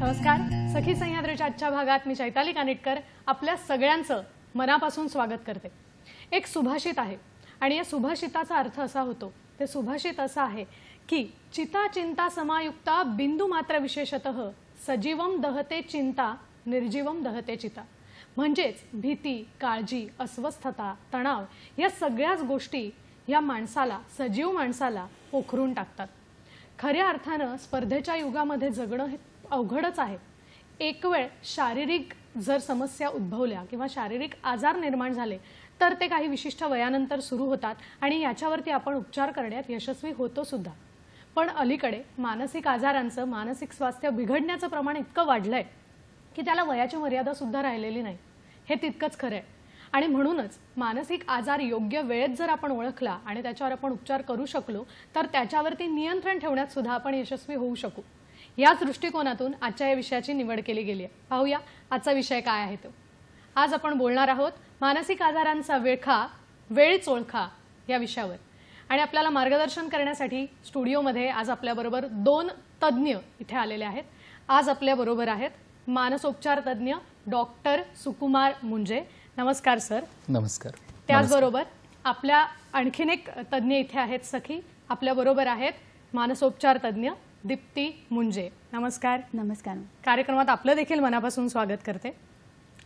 नमस्कार. सखी सह्याद्रीच्या आजच्या भागात मी चैताली कानिटकर आपल्या सगळ्यांचं मनापासून स्वागत करते. एक सुभाषित आहे आणि या सुभाषिताचा अर्थ असा होतो, ते सुभाषित असं आहे की चिता चिंता समायुक्ता बिंदू मात्र विशेषतः सजीवम दहते चिंता निर्जीवम दहते चिता. म्हणजेच भीती, काळजी, अस्वस्थता, तणाव या सगळ्याच गोष्टी या माणसाला, सजीव माणसाला पोखरून टाकतात. खऱ्या अर्थानं स्पर्धेच्या युगामध्ये जगणं हे अवघडच आहे. एक वेळ शारीरिक जर समस्या उद्भवल्या किंवा शारीरिक आजार निर्माण झाले तर ते काही विशिष्ट वयानंतर सुरू होतात आणि याच्यावरती आपण उपचार करण्यात यशस्वी होतो सुद्धा. पण अलीकडे मानसिक आजारांचं, मानसिक स्वास्थ्य बिघडण्याचं प्रमाण इतकं वाढलंय की त्याला वयाची मर्यादा सुद्धा राहिलेली नाही. हे तितकंच खरं आहे. आणि म्हणूनच मानसिक आजार योग्य वेळेत जर आपण ओळखला आणि त्याच्यावर आपण उपचार करू शकलो तर त्याच्यावरती नियंत्रण ठेवण्यात सुद्धा आपण यशस्वी होऊ शकू. याच दृष्टिकोनातून आजच्या या विषयाची निवड केली गेली आहे. पाहूया आजचा विषय काय आहे तो. आज आपण बोलणार आहोत मानसिक आजारांचा विळखा, वेळीच ओळखा या विषयावर. आणि आपल्याला मार्गदर्शन करण्यासाठी स्टुडिओमध्ये आज आपल्याबरोबर दोन तज्ज्ञ इथे आलेले आहेत. आज आपल्याबरोबर आहेत मानसोपचार तज्ज्ञ डॉक्टर सुकुमार मुंजे. नमस्कार सर. नमस्कार. त्याचबरोबर आपल्या आणखीन एक तज्ज्ञ इथे आहेत सखी, आपल्याबरोबर आहेत मानसोपचार तज्ज्ञ दीप्ती मुंजे. नमस्कार. नमस्कार. कार्यक्रमात आपलं देखील मनापासून स्वागत करते.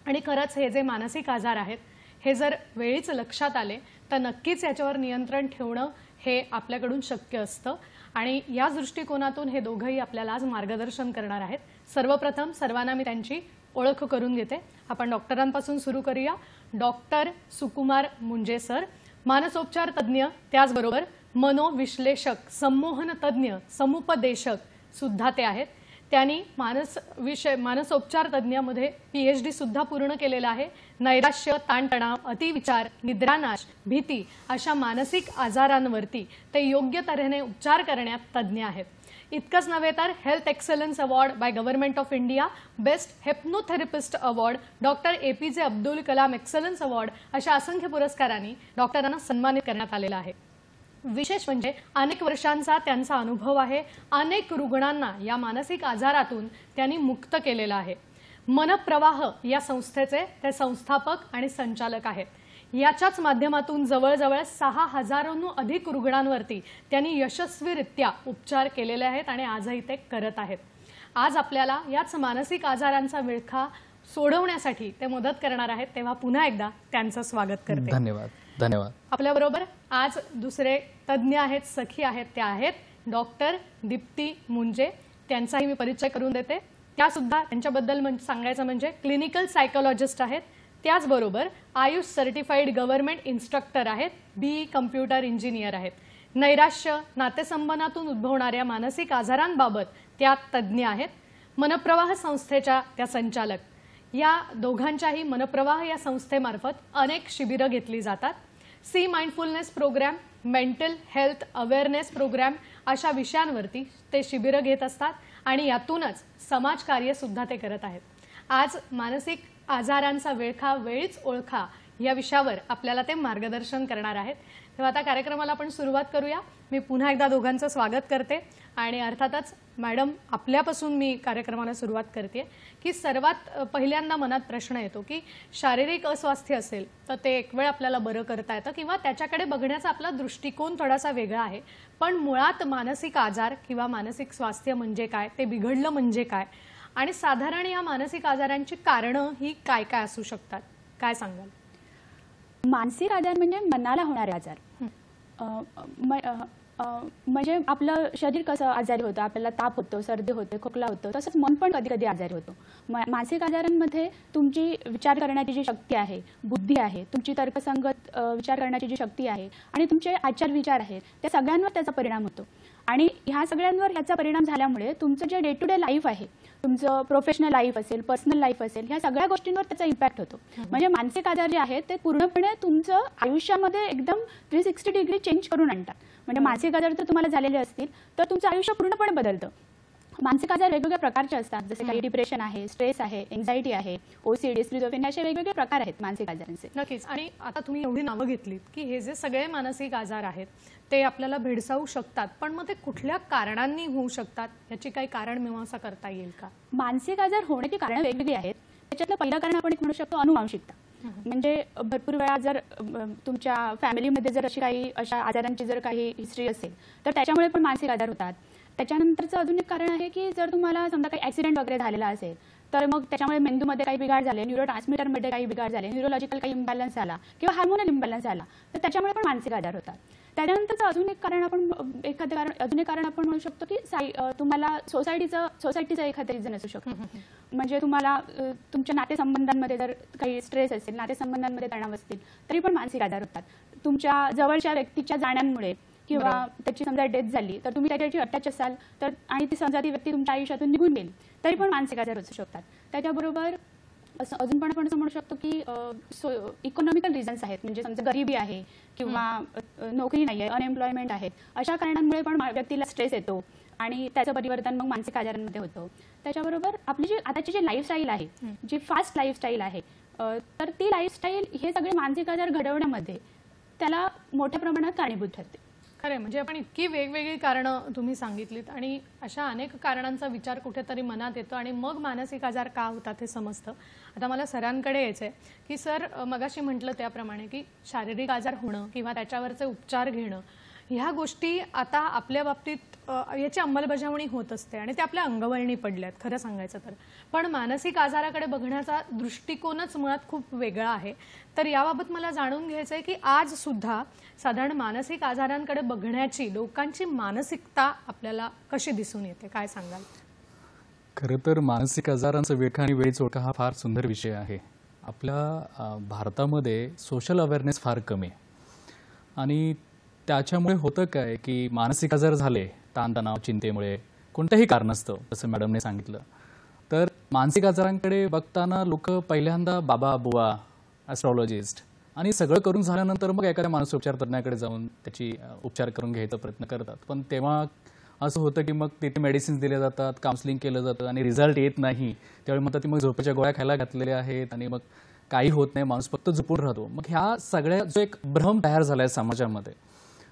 आणि खरंच हे जे मानसिक आजार आहेत हे जर वेळीच लक्षात आले तर नक्कीच याच्यावर नियंत्रण ठेवणं हे आपल्याकडून शक्य असतं. आणि या दृष्टिकोनातून हे दोघंही आपल्याला आज मार्गदर्शन करणार आहेत. सर्वप्रथम सर्वांना मी त्यांची ओळख करून घेते. आपण डॉक्टरांपासून सुरू करूया. डॉक्टर सुकुमार मुंजे सर मानसोपचार तज्ज्ञ, त्याचबरोबर मनोविश्लेषक, संमोहन तज्ज्ञ, समुपदेशक सुद्धा ते आहेत. त्यांनी मानसोपचार तज्ज्ञामध्ये PhD सुद्धा पूर्ण केलेला आहे. नैराश्य, ताणतणाव, अतिविचार, निद्रानाश, भीती अशा मानसिक आजारांवरती ते योग्य तऱ्हेने उपचार करण्यात तज्ज्ञ आहेत. इतकंच नव्हे तर health excellence award by government of India, best hypnotherapist award, doctor APJ Abdul Kalam excellence award अशा असंख्य पुरस्कारांनी डॉक्टरांना सन्मानित करण्यात आलेलं आहे. विशेष म्हणजे अनेक वर्षांचा त्यांचा अनुभव आहे. अनेक रुग्णांना या मानसिक आजारातून त्यांनी मुक्त केलेला आहे. मनप्रवाह या संस्थेचे ते संस्थापक आणि संचालक आहेत. याच्याच माध्यमातून जवळजवळ 6000हून अधिक रुग्णांवरती त्यांनी यशस्वीरित्या उपचार केलेले आहेत आणि आजही ते करत आहेत. आज आपल्याला याच मानसिक आजारांचा विळखा सोडवण्यासाठी ते मदत करणार आहेत. तेव्हा पुन्हा एकदा त्यांचं स्वागत करते. धन्यवाद. धन्यवाद. आपल्याबरोबर आज दुसरे तज्ज्ञ आहेत, सखी आहेत, त्या आहेत डॉक्टर दीप्ती मुंजे. त्यांचाही मी परिचय करून देते. त्या सुद्धा त्यांच्याबद्दल सांगायचं म्हणजे क्लिनिकल सायकोलॉजिस्ट आहेत. त्याचबरोबर आयुष सर्टिफाईड गव्हर्नमेंट इन्स्ट्रक्टर आहेत. BE कम्प्युटर इंजिनियर आहेत. नैराश्य, नातेसंबंधातून उद्भवणाऱ्या मानसिक आजारांबाबत त्या तज्ज्ञ आहेत. मनप्रवाह संस्थेच्या त्या संचालक. या दोघांच्याही मनप्रवाह या संस्थेमार्फत अनेक शिबिरं घेतली जातात. सी mindfulness programme, mental health awareness programme अशा विषयांवरती ते शिबिरं घेत असतात आणि यातूनच समाजकार्य सुद्धा ते करत आहेत. आज मानसिक आजारांचा विळखा, वेळीच ओळखा या विषयावर आपल्याला ते मार्गदर्शन करणार आहेत. तेव्हा आता कार्यक्रमाला आपण सुरुवात करूया. मी पुन्हा एकदा दोघांचं स्वागत करते आणि अर्थातच मॅडम आपल्यापासून मी कार्यक्रमाला सुरुवात करते की सर्वात पहिल्यांदा मनात प्रश्न येतो की शारीरिक अस्वास्थ्य असेल तर ते एक वेळ आपल्याला बरं करता येतं किंवा त्याच्याकडे बघण्याचा आपला दृष्टिकोन थोडासा वेगळा आहे. पण मुळात मानसिक आजार किंवा मानसिक स्वास्थ्य म्हणजे काय, ते बिघडलं म्हणजे काय आणि साधारण या मानसिक आजारांची कारणं ही काय काय असू शकतात, काय सांगाल? मानसिक आजार म्हणजे मनाला होणारे आजार. म्हणजे आपलं शरीर कसं आजारी होतं, आपल्याला ताप होतो, सर्दी होते, खोकला होतो, तसंच मन पण कधी कधी आजारी होतो. मानसिक आजारांमध्ये तुमची विचार करण्याची जी शक्ती आहे, बुद्धी आहे, तुमची तर्कसंगत विचार करण्याची जी शक्ती आहे आणि तुमचे आचार विचार आहेत त्या सगळ्यांवर त्याचा परिणाम होतो. आणि ह्या सगळ्यांवर ह्याचा परिणाम झाल्यामुळे तुमचं जे डे टू डे लाईफ आहे, तुमचं प्रोफेशनल लाईफ असेल, पर्सनल लाईफ असेल, ह्या सगळ्या गोष्टींवर त्याचा इम्पॅक्ट होतो. म्हणजे मानसिक आजार जे आहेत ते पूर्णपणे तुमचं आयुष्यामध्ये एकदम 360 डिग्री चेंज करून आणतात. म्हणजे मानसिक आजार जर तुम्हाला झालेले असतील तर तुमचं आयुष्य पूर्णपणे बदलतं. मानसिक आजार वेगवेगळ्या प्रकारचे असतात, जसे काही डिप्रेशन आहे, स्ट्रेस आहे, एन्झायटी आहे, ओसीडी, स्किझोफ्रेनिया असे वेगवेगळे प्रकार आहेत मानसिक आजारांचे. नक्कीच. आणि आता तुम्ही एवढी नावं घेतलीत की हे जे सगळे मानसिक आजार आहेत ते आपल्याला भेडसावू शकतात, पण मग ते कुठल्या कारणांनी होऊ शकतात याची काही कारण मीमांसा करता येईल का? मानसिक आजार होण्याची कारणं वेगवेगळी आहेत. त्याच्यातलं पहिलं कारण आपण एक म्हणू शकतो अनुवांशिकता. म्हणजे भरपूर वेळा जर तुमच्या फॅमिलीमध्ये जर अशा आजारांची जर काही हिस्ट्री असेल तर त्याच्यामुळे पण मानसिक आजार होतात. त्याच्यानंतरचं अजून एक कारण आहे की जर तुम्हाला समजा काही ॲक्सिडेंट वगैरे झालेला असेल तर मग त्याच्यामुळे मेंदूमध्ये काही बिघाड झाले, न्यूरो ट्रान्समीटरमध्ये काही बिघाड झाले, न्यूरोलॉजिकल काही इम्बॅलन्स झाला किंवा हार्मोनल इम्बॅलन्स झाला तर त्याच्यामुळे पण मानसिक आजार होतात. त्याच्यानंतरचं अजून एक कारण आपण म्हणू शकतो की तुम्हाला सोसायटीचं एखादं रिझन असू शकतो. म्हणजे तुम्हाला तुमच्या नातेसंबंधांमध्ये जर काही स्ट्रेस असेल, नातेसंबंधांमध्ये तणाव असतील तरी पण मानसिक आजार होतात. तुमच्या जवळच्या व्यक्तीच्या जाण्यामुळे किंवा त्याची समजा डेथ झाली तर तुम्ही त्याच्याशी अटॅच असाल तर आणि ती समजा ती व्यक्ती तुमच्या आयुष्यातून निघून गेली तरी पण मानसिक आजार असू शकतात. त्याच्याबरोबर अजून पण आपण असं म्हणू शकतो की इकॉनॉमिकल रिझन्स आहेत, म्हणजे समजा गरिबी आहे किंवा नोकरी नाही आहे, अनएम्प्लॉयमेंट आहे, अशा कारणांमुळे पण व्यक्तीला स्ट्रेस येतो आणि त्याचं परिवर्तन मग मानसिक आजारांमध्ये होतं. त्याच्याबरोबर आपली जी आताची जी लाईफस्टाईल आहे, जी फास्ट लाईफस्टाईल आहे, तर ती लाईफस्टाईल हे सगळे मानसिक आजार घडवण्यामध्ये त्याला मोठ्या प्रमाणात कारणीभूत ठरते. खरं म्हणजे आपण इतकी वेगवेगळी कारणं तुम्ही सांगितलीत आणि अशा अनेक कारणांचा विचार कुठेतरी मनात येतो आणि मग मानसिक आजार का होतात हे समजतं. आता मला सरांकडे यायचं आहे की सर, मगाशी म्हटलं त्याप्रमाणे की शारीरिक आजार होणं किंवा त्याच्यावरचे उपचार घेणं ह्या गोष्टी आता आपल्या बाबतीत याची अंमलबजावणी होत असते आणि ते आपल्या अंगवळणी पडल्यात खरं सांगायचं तर. पण मानसिक आजाराकडे बघण्याचा दृष्टिकोनच मुळात खूप वेगळा आहे. तर याबाबत मला जाणून घ्यायचं आहे की आज सुद्धा साधारण मानसिक आजारांकडे बघण्याची लोकांची मानसिकता आपल्याला कशी दिसून येते, काय सांगाल? खरं तर मानसिक आजारांचं वेळ आणि वेळीच ओळख हा फार सुंदर विषय आहे. आपल्या भारतामध्ये सोशल अवेअरनेस फार कमी आहे आणि त्याच्यामुळे होतं काय की मानसिक आजार झाले ताणतणाव, चिंतेमुळे, कोणत्याही कारणास्तव, जसं मॅडमने सांगितलं, तर मानसिक आजारांकडे बघताना लोक पहिल्यांदा बाबा, बुवा, ॲस्ट्रॉलॉजिस्ट आणि सगळं करून झाल्यानंतर मग एखाद्या मानसोपचार तज्ज्ञाकडे जाऊन त्याची उपचार करून घ्यायचा प्रयत्न करतात. पण तेव्हा असं होतं की मग तिथे मेडिसिन्स दिले जातात, काउन्सिलिंग केलं जातं आणि रिझल्ट येत नाही. त्यावेळी म्हणतात ती मग झोपेच्या गोळ्या खायला घातलेल्या आहेत आणि मग काही होत नाही, माणूस फक्त झोपून राहतो. मग ह्या सगळ्या जो एक भ्रम तयार झाला आहे समाजामध्ये,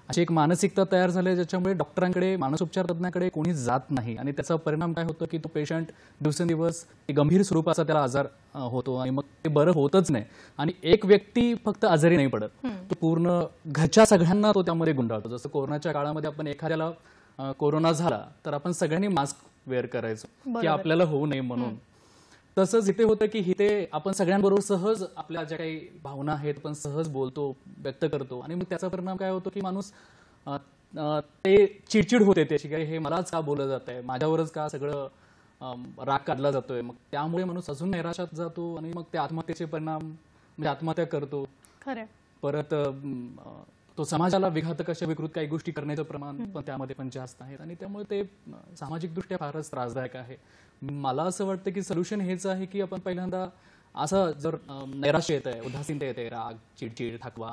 अशी एक मानसिकता तयार झाली आहे ज्याच्यामुळे डॉक्टरांकडे, मानसोपचार तज्ज्ञाकडे कोणी जात नाही आणि त्याचा परिणाम काय होतो की तो पेशंट दिवसेंदिवस गंभीर स्वरूपाचा त्याला आजार होतो आणि मग ते बरं होतच नाही. आणि एक व्यक्ती फक्त आजारी नाही पडत, तो पूर्ण घरच्या सगळ्यांना तो त्यामध्ये गुंडाळतो. जसं कोरोनाच्या काळामध्ये आपण एखाद्याला कोरोना झाला तर आपण सगळ्यांनी मास्क वेअर करायचो की आपल्याला होऊ नये म्हणून. तसंच इथे होतं की इथे आपण सगळ्यांबरोबर सहज आपल्या ज्या काही भावना आहेत पण सहज बोलतो, व्यक्त करतो आणि मग त्याचा परिणाम काय होतो की माणूस ते चिडचिड होते त्याची, काय हे मलाच का बोललं जात आहे, माझ्यावरच का सगळं राग काढला जातोय. मग त्यामुळे माणूस अजून नैराश्यात जातो आणि मग ते आत्महत्येचे परिणाम, म्हणजे आत्महत्या करतो. खरं. परत तो समाजाला विघातक अशा विकृत काही गोष्टी करण्याचं प्रमाण पण त्यामध्ये पण जास्त आहेत आणि त्यामुळे ते सामाजिकदृष्ट्या फारच त्रासदायक आहे. मला असं वाटतं की सोल्युशन हेच आहे की आपण पहिल्यांदा असं जर नैराश्य येत आहे, उदासीनता येते, राग, चिडचिड, थकवा,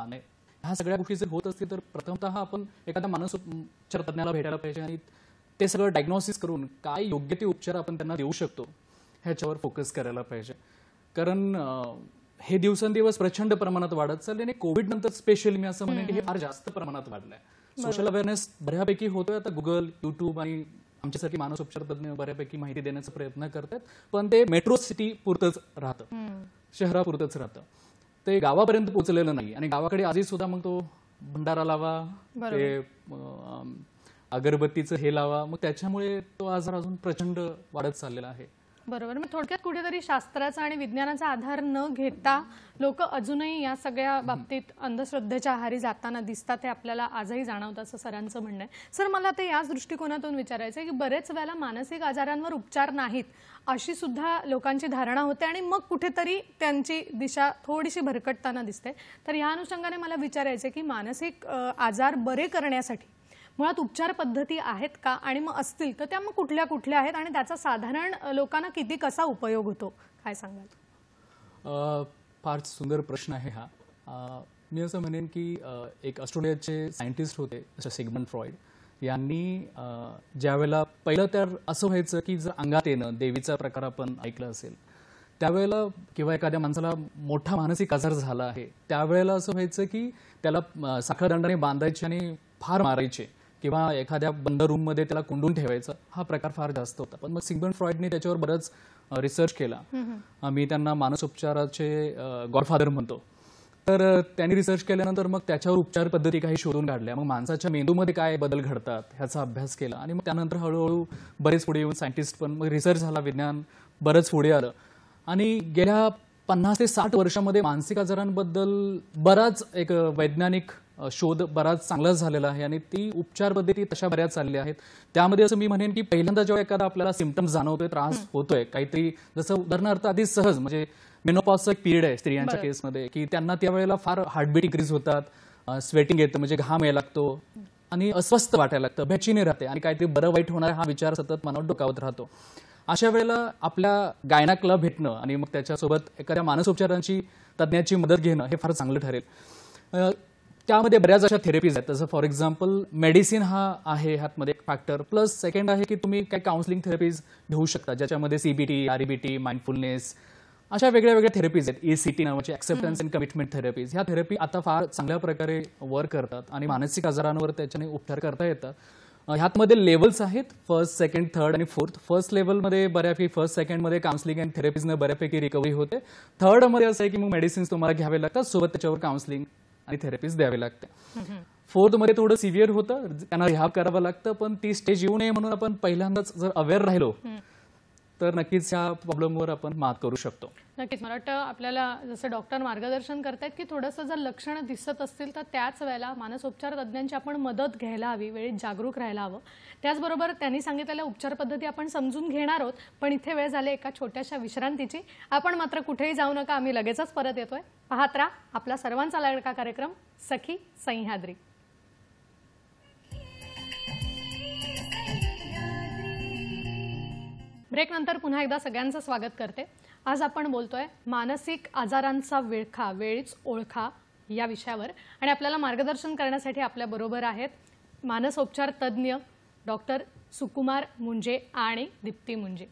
ह्या सगळ्या गोष्टी जर होत असतील तर प्रथमतः आपण एखाद्या मानसोपचार तज्ज्ञाला भेटायला पाहिजे आणि ते सगळं डायग्नोसिस करून काय योग्य ते उपचार आपण त्यांना देऊ शकतो ह्याच्यावर फोकस करायला पाहिजे. कारण हे दिवसेंदिवस प्रचंड प्रमाणात वाढत चालले आणि कोविड नंतर स्पेशली मी असं म्हणेन की हे फार जास्त प्रमाणात वाढलंय. सोशल अवेअरनेस बऱ्यापैकी होतोय. आता गुगल, युट्यूब आणि आमच्यासाठी मानसोपचार तज्ज्ञ बऱ्यापैकी माहिती देण्याचा प्रयत्न करतात, पण ते मेट्रो सिटी पुरतच राहतं, शहरापुरतच राहतं, ते गावापर्यंत पोहोचलेलं नाही. आणि गावाकडे आधी सुद्धा मग तो भंडारा लावा, ते अगरबत्तीचं हे लावा, मग त्याच्यामुळे तो आजार अजून प्रचंड वाढत चाललेला आहे. बरोबर. मग थोडक्यात कुठेतरी शास्त्राचा आणि विज्ञानाचा आधार न घेता लोक अजूनही या सगळ्या बाबतीत अंधश्रद्धेच्या आहारी जाताना दिसतात, हे आपल्याला आजही जाणवतं असं सरांचं म्हणणं आहे. सर, मला ते याच दृष्टिकोनातून विचारायचं आहे की बरेच वेळेला मानसिक आजारांवर उपचार नाहीत अशी सुद्धा लोकांची धारणा होते आणि मग कुठेतरी त्यांची दिशा थोडीशी भरकटताना दिसते. तर या अनुषंगाने मला विचारायचं आहे की मानसिक आजार बरे करण्यासाठी मुळात उपचार पद्धती आहेत का, आणि मग असतील तर त्या मग कुठल्या कुठल्या आहेत आणि त्याचा साधारण लोकांना किती कसा उपयोग होतो, काय सांगाल? फार सुंदर प्रश्न आहे हा. मी असं म्हणेन की एक ऑस्ट्रेलियाचे सायंटिस्ट होते जसं सिगमंड फ्रॉइड, यांनी ज्यावेळेला पहिलं तर असं व्हायचं की जर अंगात येणं देवीचा प्रकार आपण ऐकलं असेल त्यावेळेला किंवा एखाद्या माणसाला मोठा मानसिक आजार झाला आहे त्यावेळेला असं व्हायचं की त्याला साखळदंडाने बांधायचे आणि फार मारायचे किंवा एखाद्या बंद रूममध्ये त्याला कुंडून ठेवायचं हा प्रकार फार जास्त होता. पण मग सिग्मंड फ्रॉइडने त्याच्यावर बरंच रिसर्च केला. मी त्यांना मानसोपचाराचे गॉडफादर म्हणतो. तर त्यांनी रिसर्च केल्यानंतर मग त्याच्यावर उपचार पद्धती काही शोधून काढल्या. मग माणसाच्या मेंदूमध्ये काय बदल घडतात ह्याचा अभ्यास केला आणि मग त्यानंतर हळूहळू बरेच पुढे येऊन सायंटिस्ट पण मग रिसर्च झाला, विज्ञान बरंच पुढे आलं आणि गेल्या 50 ते 60 वर्षामध्ये मानसिक आजारांबद्दल बराच एक वैज्ञानिक शोध बराच चांगलाच झालेला आहे आणि ती उपचार पद्धती तशा बऱ्याच चालल्या आहेत. त्यामध्ये असं मी म्हणेन की पहिल्यांदा जेव्हा एखादा आपल्याला सिम्पटम्स जाणवतोय, त्रास होतोय काहीतरी, जसं उदाहरणार्थ आधी सहज म्हणजे मेनोपॉजचा एक पिरियड आहे स्त्रियांच्या केसमध्ये की त्यांना त्यावेळेला फार हार्टबीट इन्क्रीज होतात, स्वेटिंग येतं म्हणजे घाम यायला लागतो आणि अस्वस्थ वाटायला लागतं, बेचैनी राहते आणि काहीतरी बरं वाईट होणार हा विचार सतत मनात डोकावत राहतो. अशा वेळेला आपल्या गायनाकला भेटणं आणि मग त्याच्यासोबत एखाद्या मानसोपचारांची तज्ज्ञाची मदत घेणं हे फार चांगलं ठरेल. त्यामध्ये बऱ्याच अशा थेरपीज आहेत. तसं फॉर एक्झाम्पल मेडिसिन हा आहे ह्यातमध्ये एक फॅक्टर. प्लस सेकंड आहे की तुम्ही काही काउन्सिलिंग थेरपीज घेऊ शकता ज्याच्यामध्ये CBT, REBT, माइंडफुलनेस अशा वेगळ्या वेगळ्या थेरपीज आहेत. ACT नावाचे ॲक्सेप्टन्स अँड कमिटमेंट थेरपीज. ह्या थेरपी आता फार चांगल्या प्रकारे वर्क करतात आणि मानसिक आजारांवर त्याच्याने उपचार करता येतात. ह्यातमध्ये लेवल्स आहेत, फर्स्ट, सेकंड, थर्ड आणि फोर्थ. फर्स्ट लेवलमध्ये बऱ्यापैकी फर्स्ट सेकंडमध्ये काउन्सिलिंग अँड थेरपीजनं बऱ्यापैकी रिकव्हरी होते. थर्डमध्ये असं आहे की मग मेडिसिन्स तुम्हाला घ्यावे लागतात, सोबत त्याच्यावर काउन्सिलिंग आणि थेरपीज द्यावे लागते. फोर्थमध्ये थोडं सिव्हिअर होतं, त्यांना रिहॅब करावं लागतं. पण ती स्टेज येऊ नये म्हणून आपण पहिल्यांदाच जर अवेअर राहिलो तर नक्कीच या प्रॉब्लेमवर आपण मात करू शकतो. नक्कीच. मला वाटतं आपल्याला जसं डॉक्टर मार्गदर्शन करतायत की थोडंसं जर लक्षणं दिसत असतील तर त्याच वेळेला मानसोपचार तज्ज्ञांची आपण मदत घ्यायला हवी, वेळीच जागरूक राहायला हवं. त्याचबरोबर त्यांनी सांगितलेल्या उपचार पद्धती आपण समजून घेणार आहोत. पण इथे वेळ झाली एका छोट्याशा विश्रांतीची. आपण मात्र कुठेही जाऊ नका, आम्ही लगेचच परत येतोय. पाहत राहा आपला सर्वांचा लाडका कार्यक्रम सखी सह्याद्री. ब्रेक नंतर पुन्हा एकदा सगळ्यांचं स्वागत करते. आज आपण बोलतोय मानसिक आजारांचा विळखा, वेळीच ओळखा या विषयावर आणि आपल्याला मार्गदर्शन करण्यासाठी आपल्या बरोबर आहेत मानसोपचार तज्ज्ञ डॉक्टर सुकुमार मुंजे आणि दीप्ती मुंजे.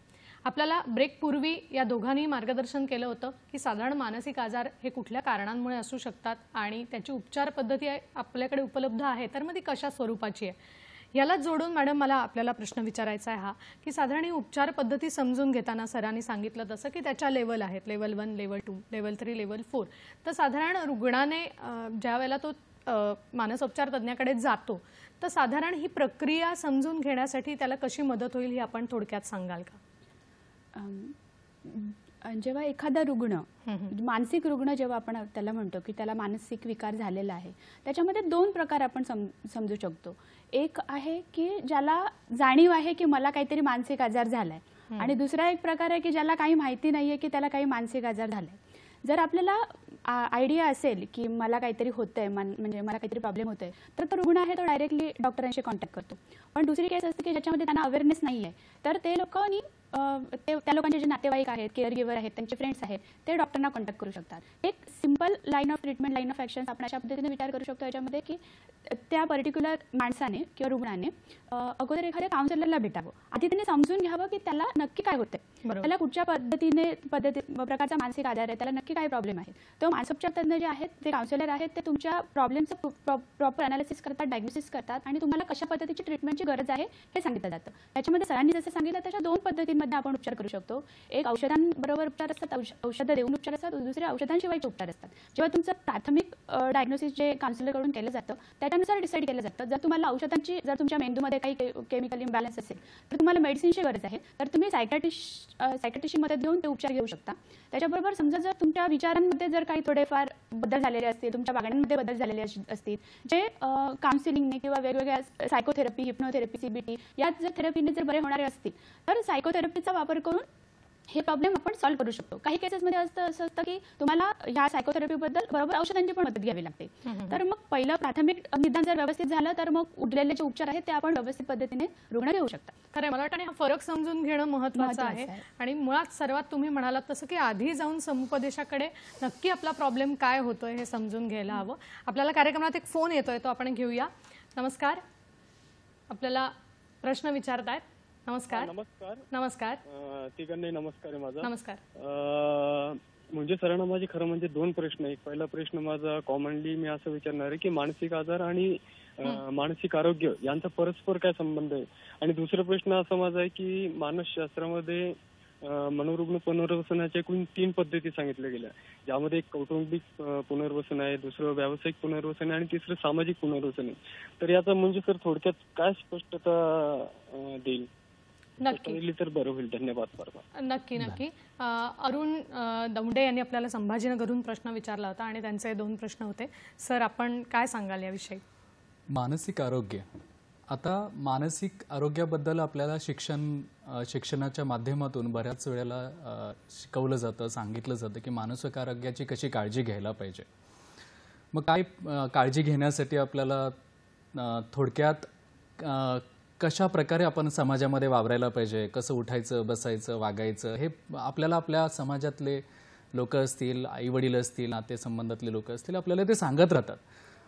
आपल्याला ब्रेक पूर्वी या दोघांनी मार्गदर्शन केलं होतं की साधारण मानसिक आजार हे कुठल्या कारणांमुळे असू शकतात आणि त्याची उपचार पद्धती आपल्याकडे उपलब्ध आहे तर मग ती कशा स्वरूपाची आहे. याला जोडून मॅडम मला आपल्याला प्रश्न विचारायचा आहे हा की साधारण ही उपचार पद्धती समजून घेताना सरांनी सांगितलं तसं की त्याच्या लेवल आहेत, लेवल 1, लेवल 2, लेवल 3, लेवल 4. तर साधारण रुग्णाने ज्या वेळेला तो मानसोपचार तज्ज्ञाकडे जातो तर साधारण ही प्रक्रिया समजून घेण्यासाठी त्याला कशी मदत होईल ही आपण थोडक्यात सांगाल का? जेव्हा एखादा रुग्ण मानसिक रुग्ण जेव्हा आपण त्याला म्हणतो की त्याला मानसिक विकार झालेला आहे त्याच्यामध्ये 2 प्रकार आपण समजू शकतो. एक आहे की ज्याला जाणीव आहे की मला काहीतरी मानसिक आजार झालाय आणि दुसरा एक प्रकार आहे की ज्याला काही माहिती नाहीये की त्याला काही मानसिक आजार झालाय. जर आपल्याला आयडिया असेल की मला काहीतरी होतंय म्हणजे मला काहीतरी प्रॉब्लेम होतोय तर तो रुग्ण आहे तो डायरेक्टली डॉक्टरांशी कॉन्टॅक्ट करतो. पण दुसरी केस असते की ज्याच्यामध्ये त्यांना अवेअरनेस नाही आहे तर ते लोकांनी त्या लोकांचे जे नातेवाईक आहेत, केअर गिव्हर आहेत, त्यांचे फ्रेंड्स आहेत ते डॉक्टरना कॉन्टॅक्ट करू शकतात. एक simple line of treatment, line of action आपण अशा पद्धतीने विचार करू शकतो याच्यामध्ये की त्या पर्टिक्युलर माणसाने किंवा रुग्णाने अगोदर एखाद्या काउन्सिलरला भेटावं. आधी त्यांनी समजून घ्यावं की त्याला नक्की काय होतंय, त्याला कुठच्या प्रकारचा मानसिक आजार आहे, त्याला नक्की काय प्रॉब्लेम आहे. तो मानसोपचार तज्ज्ञ जे आहेत ते काउन्सिलर आहेत ते तुमच्या प्रॉब्लेमचं प्रॉपर अनालिसिस करतात, डायग्नोसिस करतात आणि तुम्हाला कशा पद्धतीची ट्रीटमेंटची गरज आहे हे सांगितलं जातं. त्याच्यामध्ये सरांनी जसं सांगितलं त्याच्या 2 पद्धतींमध्ये आपण उपचार करू शकतो. एक औषधांबरोबर उपचार असतात, औषधं देऊन उपचार असतात, दुसरे औषधांशिवायचे उपचार असतात. जेव्हा तुमचं प्राथमिक डायग्नोसिस जे काउन्सिलरकडून केलं जातं त्याच्यानुसार डिसाईड केलं जातं. जर तुम्हाला औषधांची जर तुमच्या मेंदूमध्ये काही केमिकल इम्बॅलन्स असेल तर तुम्हाला मेडिसिनची गरज आहे तर तुम्ही सायकॅट्रिस्टची मदत घेऊन ते उपचार घेऊ शकता. त्याच्याबरोबर समजा जर तुमच्या विचारांमध्ये जर काही थोडेफार बदल झालेले असतील, तुमच्या वागण्यांमध्ये बदल झालेले असतील जे काउन्सिलिंगने किंवा वेगवेगळ्या सायकोथेरपी, हिप्नोथेरपी, CBT या जर थेरपीने जर बरे होणारे असतील तर सायकोथेरपीचा वापर करून हे प्रॉब्लेम आपण सॉल्व्ह करू शकतो. काही केसेसमध्ये असं असतं की तुम्हाला ह्या सायकोथेरपीबद्दल बरोबर औषधांची पण मदत घ्यावी लागते. तर मग पहिलं प्राथमिक निदान जर व्यवस्थित झालं तर मग उरलेले जे उपचार आहेत ते आपण व्यवस्थित पद्धतीने रुग्ण घेऊ शकतात. खरं मला वाटतं हा फरक समजून घेणं महत्त्वाचं आहे आणि मुळात सर्वात तुम्ही म्हणालात तसं की आधी जाऊन समुपदेशाकडे नक्की आपला प्रॉब्लेम काय होतोय हे समजून घ्यायला हवं. आपल्याला कार्यक्रमात एक फोन येतोय तो आपण घेऊया. नमस्कार. आपल्याला प्रश्न विचारतायत. नमस्कार. नमस्कार. नमस्कार. तिघांनाही नमस्कार आहे माझा. नमस्कार. म्हणजे सरांना माझे खरं म्हणजे 2 प्रश्न आहे. पहिला प्रश्न माझा कॉमनली मी असं विचारणार आहे की मानसिक आजार आणि मानसिक आरोग्य यांचा परस्पर काय संबंध आहे, आणि दुसरा प्रश्न असा माझा आहे की मानसशास्त्रामध्ये मनोरुग्ण पुनर्वसनाच्या एकूण 3 पद्धती सांगितल्या गेल्या, ज्यामध्ये एक कौटुंबिक पुनर्वसन आहे, दुसरं व्यावसायिक पुनर्वसन आहे आणि तिसरं सामाजिक पुनर्वसन आहे. तर याचा म्हणजे सर थोडक्यात काय स्पष्टता देईल? नक्की तर बरं होईल. धन्यवाद. नक्की नक्की. अरुण दौंडे यांनी आपल्याला संभाजीनगरहून प्रश्न विचारला होता आणि त्यांचे 2 प्रश्न होते. सर, आपण काय सांगाल याविषयी? मानसिक आरोग्य. आता मानसिक आरोग्याबद्दल आपल्याला शिक्षणाच्या माध्यमातून बऱ्याच वेळेला शिकवलं जातं, सांगितलं जातं की मानसिक आरोग्याची कशी काळजी घ्यायला पाहिजे. मग काय काळजी घेण्यासाठी आपल्याला थोडक्यात कशा प्रकारे आपण समाजामध्ये वावरायला पाहिजे, कसं उठायचं, बसायचं, वागायचं, हे आपल्याला आपल्या समाजातले लोक असतील, आईवडील असतील, नातेसंबंधातले लोक असतील, आपल्याला ते सांगत राहतात.